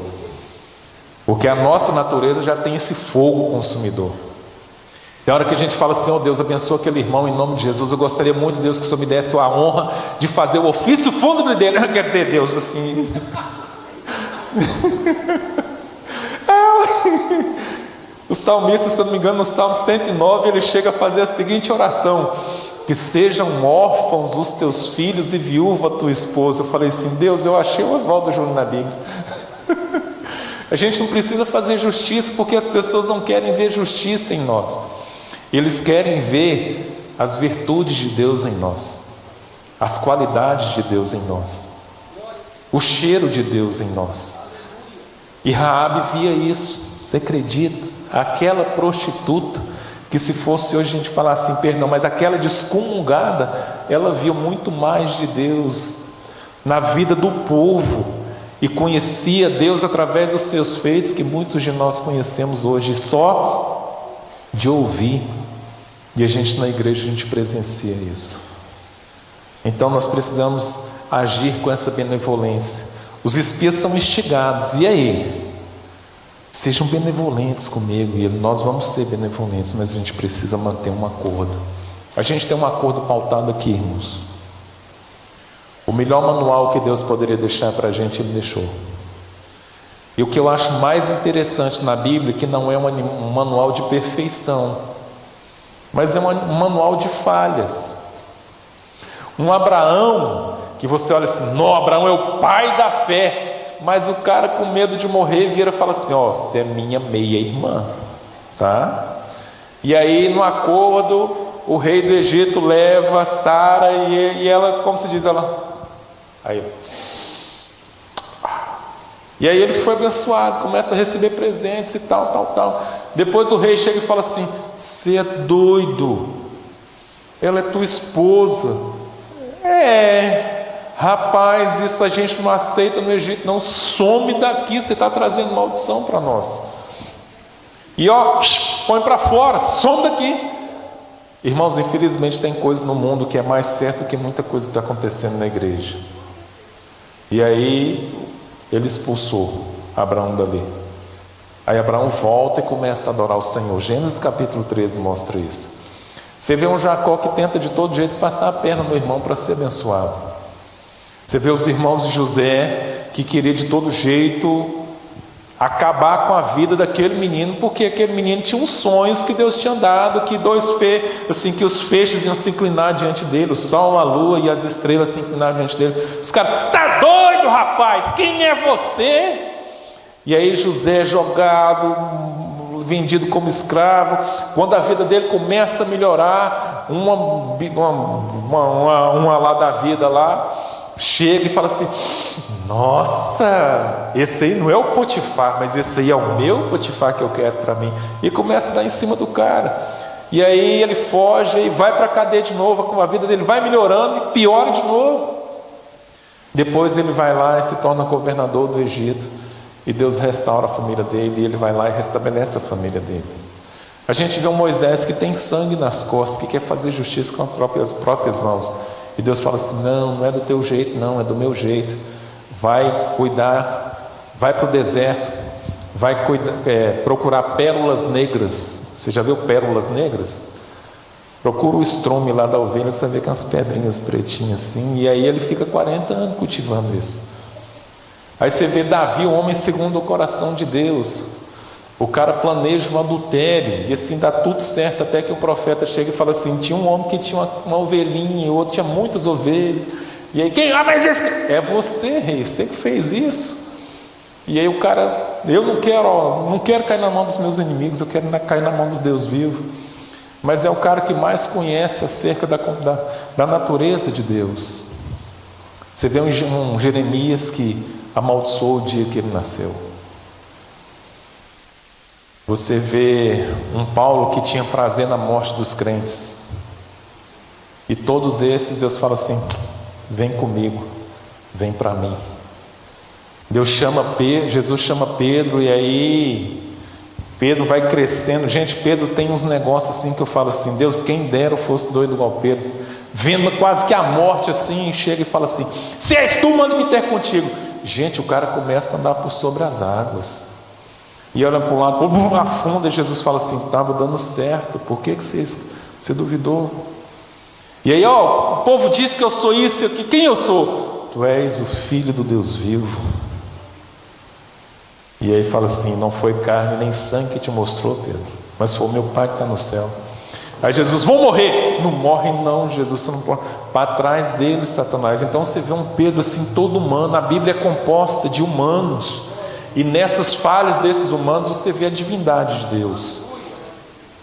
Speaker 1: Porque a nossa natureza já tem esse fogo consumidor. Tem hora que a gente fala assim, Deus abençoa aquele irmão em nome de Jesus, eu gostaria muito, Deus, que o Senhor me desse a honra de fazer o ofício fúnebre dele. Quer dizer, Deus, assim... O salmista, se eu não me engano, no Salmo 109, ele chega a fazer a seguinte oração: que sejam órfãos os teus filhos e viúva a tua esposa. Eu falei assim, Deus, eu achei o Oswaldo Júnior na Bíblia. A gente não precisa fazer justiça, porque as pessoas não querem ver justiça em nós, eles querem ver as virtudes de Deus em nós, as qualidades de Deus em nós, o cheiro de Deus em nós. E Raabe via isso. Você acredita? Aquela prostituta, que se fosse hoje a gente falar assim, perdão, mas aquela descomungada, ela viu muito mais de Deus na vida do povo, e conhecia Deus através dos seus feitos, que muitos de nós conhecemos hoje só de ouvir, e a gente na igreja, a gente presencia isso. Então nós precisamos agir com essa benevolência. Os espias são instigados, e aí? Sejam benevolentes comigo. E nós vamos ser benevolentes, mas a gente precisa manter um acordo. A gente tem um acordo pautado aqui, irmãos. O melhor manual que Deus poderia deixar para a gente, Ele deixou. E o que eu acho mais interessante na Bíblia, que não é um manual de perfeição, mas é um manual de falhas. Um Abraão, que você olha assim, não, Abraão é o pai da fé, mas o cara com medo de morrer vira e fala assim, ó, você é minha meia-irmã, tá? E aí no acordo, o rei do Egito leva Sara e ela, como se diz, e aí ele foi abençoado, começa a receber presentes e tal. Depois o rei chega e fala assim, você é doido, ela é tua esposa. Rapaz, isso a gente não aceita no Egito, não, some daqui, você está trazendo maldição para nós. E põe para fora, some daqui. Irmãos, infelizmente tem coisa no mundo que é mais certo que muita coisa que está acontecendo na igreja. E aí ele expulsou Abraão dali. Aí Abraão volta e começa a adorar o Senhor. Gênesis capítulo 13 mostra isso. Você vê um Jacó que tenta de todo jeito passar a perna no irmão para ser abençoado. Você vê os irmãos de José que queria de todo jeito acabar com a vida daquele menino, porque aquele menino tinha uns sonhos que Deus tinha dado, que que os feixes iam se inclinar diante dele, o sol, a lua e as estrelas se inclinaram diante dele. Os caras, tá doido, rapaz, quem é você? E aí José é jogado, vendido como escravo. Quando a vida dele começa a melhorar, uma lá da vida lá chega e fala assim, nossa, esse aí não é o Potifar, mas esse aí é o meu Potifar que eu quero para mim. E começa a dar em cima do cara. E aí ele foge e vai para a cadeia de novo, a vida dele vai melhorando e piora de novo. Depois ele vai lá e se torna governador do Egito, e Deus restaura a família dele, e ele vai lá e restabelece a família dele. A gente vê um Moisés que tem sangue nas costas, que quer fazer justiça com as próprias mãos, e Deus fala assim, não é do teu jeito, não, é do meu jeito. Vai cuidar, vai para o deserto, vai procurar pérolas negras. Você já viu pérolas negras? Procura o estrume lá da ovelha, que você vai ver com as pedrinhas pretinhas assim. E aí ele fica 40 anos cultivando isso. Aí você vê Davi, o homem segundo o coração de Deus. O cara planeja um adultério, e assim dá tudo certo, até que o profeta chega e fala assim, tinha um homem que tinha uma ovelhinha, e o outro tinha muitas ovelhas. E aí, mas esse é você, rei, você que fez isso. E aí o cara, eu não quero cair na mão dos meus inimigos, eu quero cair na mão dos Deus vivo. Mas é o cara que mais conhece acerca da natureza de Deus. Você vê um Jeremias que amaldiçoou o dia que ele nasceu. Você vê um Paulo que tinha prazer na morte dos crentes. E todos esses, Deus fala assim, vem comigo, vem para mim. Jesus chama Pedro, e aí Pedro vai crescendo. Gente, Pedro tem uns negócios assim que eu falo assim, Deus, quem dera eu fosse doido igual Pedro, vendo quase que a morte assim, chega e fala assim, se és tu, manda-me ter contigo. Gente, o cara começa a andar por sobre as águas, e olha para o lado, afunda, e Jesus fala assim, estava dando certo, por que você duvidou? E aí, o povo diz que eu sou isso aqui. Quem eu sou? Tu és o Filho do Deus vivo. E aí fala assim, não foi carne nem sangue que te mostrou, Pedro, mas foi o meu Pai que está no céu. Aí Jesus, vou morrer. Não morre não, Jesus, você não pode. Para trás dele, Satanás. Então você vê um Pedro assim, todo humano. A Bíblia é composta de humanos, e nessas falhas desses humanos você vê a divindade de Deus,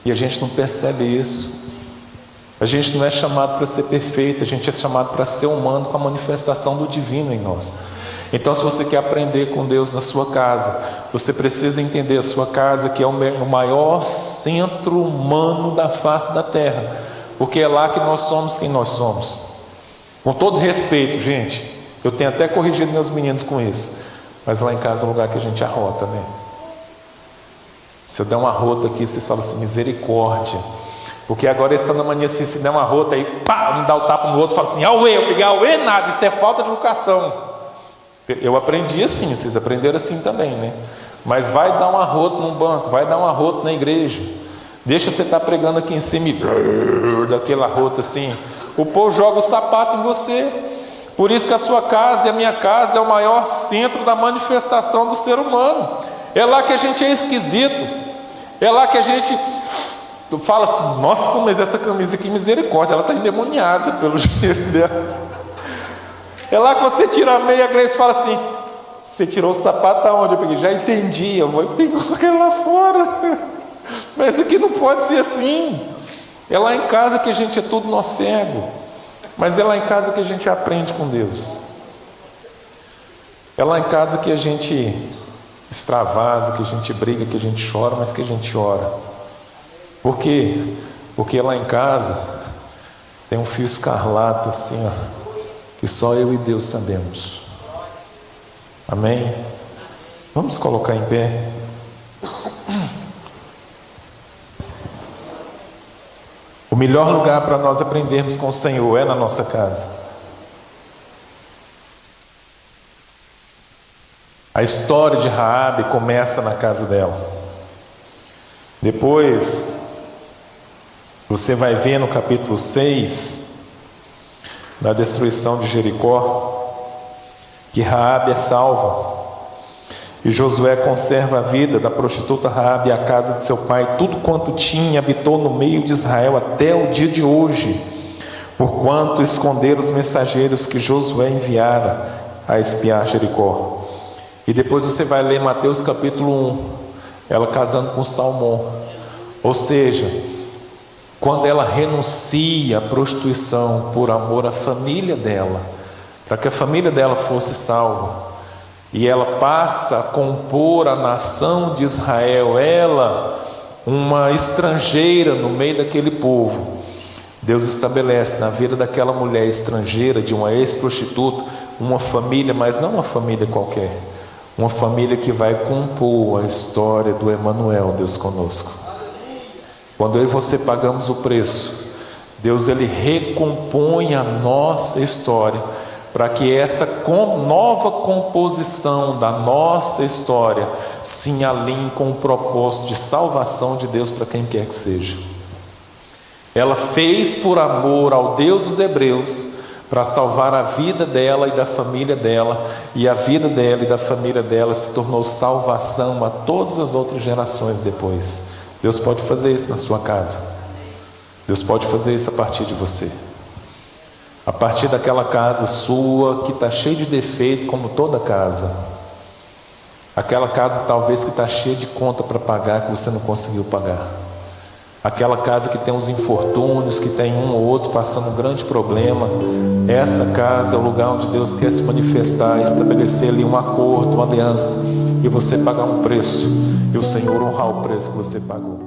Speaker 1: e a gente não percebe isso. A gente não é chamado para ser perfeito, a gente é chamado para ser humano, com a manifestação do divino em nós. Então, se você quer aprender com Deus na sua casa, você precisa entender a sua casa, que é o maior centro humano da face da terra, porque é lá que nós somos quem nós somos. Com todo respeito, gente, eu tenho até corrigido meus meninos com isso, mas lá em casa é um lugar que a gente arrota, né? Se eu der uma rota aqui, vocês falam assim, misericórdia. Porque agora eles estão na mania assim, se der uma rota aí, pá, um dá o tapa no outro, fala assim, auê, eu peguei auê, nada, isso é falta de educação. Eu aprendi assim, vocês aprenderam assim também, né? Mas vai dar um arroto num banco, vai dar um arroto na igreja. Deixa você estar pregando aqui em cima e daquele arroto assim. O povo joga o sapato em você. Por isso que a sua casa e a minha casa é o maior centro da manifestação do ser humano. É lá que a gente é esquisito. É lá que a gente fala assim: nossa, mas essa camisa aqui, misericórdia, ela está endemoniada pelo jeito dela. É lá que você tira a meia, a Gleice fala assim: você tirou o sapato aonde? Eu peguei, já entendi, eu vou pegar aquele lá fora. Mas aqui não pode ser assim. É lá em casa que a gente é tudo nó cego. Mas é lá em casa que a gente aprende com Deus. É lá em casa que a gente extravasa, que a gente briga, que a gente chora, mas que a gente ora. Por quê? Porque lá em casa tem um fio escarlate assim, ó, que só eu e Deus sabemos. Amém? Vamos colocar em pé. O melhor lugar para nós aprendermos com o Senhor é na nossa casa. A história de Raabe começa na casa dela. Depois, você vai ver no capítulo 6, da destruição de Jericó, que Raabe é salva. E Josué conserva a vida da prostituta Raabe e a casa de seu pai, tudo quanto tinha, habitou no meio de Israel até o dia de hoje, porquanto esconderam os mensageiros que Josué enviara a espiar Jericó. E depois você vai ler Mateus capítulo 1, ela casando com Salmão. Ou seja, quando ela renuncia à prostituição por amor à família dela, para que a família dela fosse salva, e ela passa a compor a nação de Israel, ela, uma estrangeira no meio daquele povo, Deus estabelece na vida daquela mulher estrangeira, de uma ex-prostituta, uma família, mas não uma família qualquer, uma família que vai compor a história do Emanuel, Deus conosco. Quando eu e você pagamos o preço, Deus ele recompõe a nossa história, para que essa nova composição da nossa história se alinhe com o propósito de salvação de Deus para quem quer que seja. Ela fez por amor ao Deus dos Hebreus, para salvar a vida dela e da família dela, e a vida dela e da família dela se tornou salvação a todas as outras gerações depois. Deus pode fazer isso na sua casa. Deus pode fazer isso a partir de você. A partir daquela casa sua que está cheia de defeito, como toda casa. Aquela casa talvez que está cheia de conta para pagar, que você não conseguiu pagar. Aquela casa que tem uns infortúnios, que tem um ou outro passando um grande problema. Essa casa é o lugar onde Deus quer se manifestar, estabelecer ali um acordo, uma aliança, e você pagar um preço, e o Senhor honrar o preço que você pagou.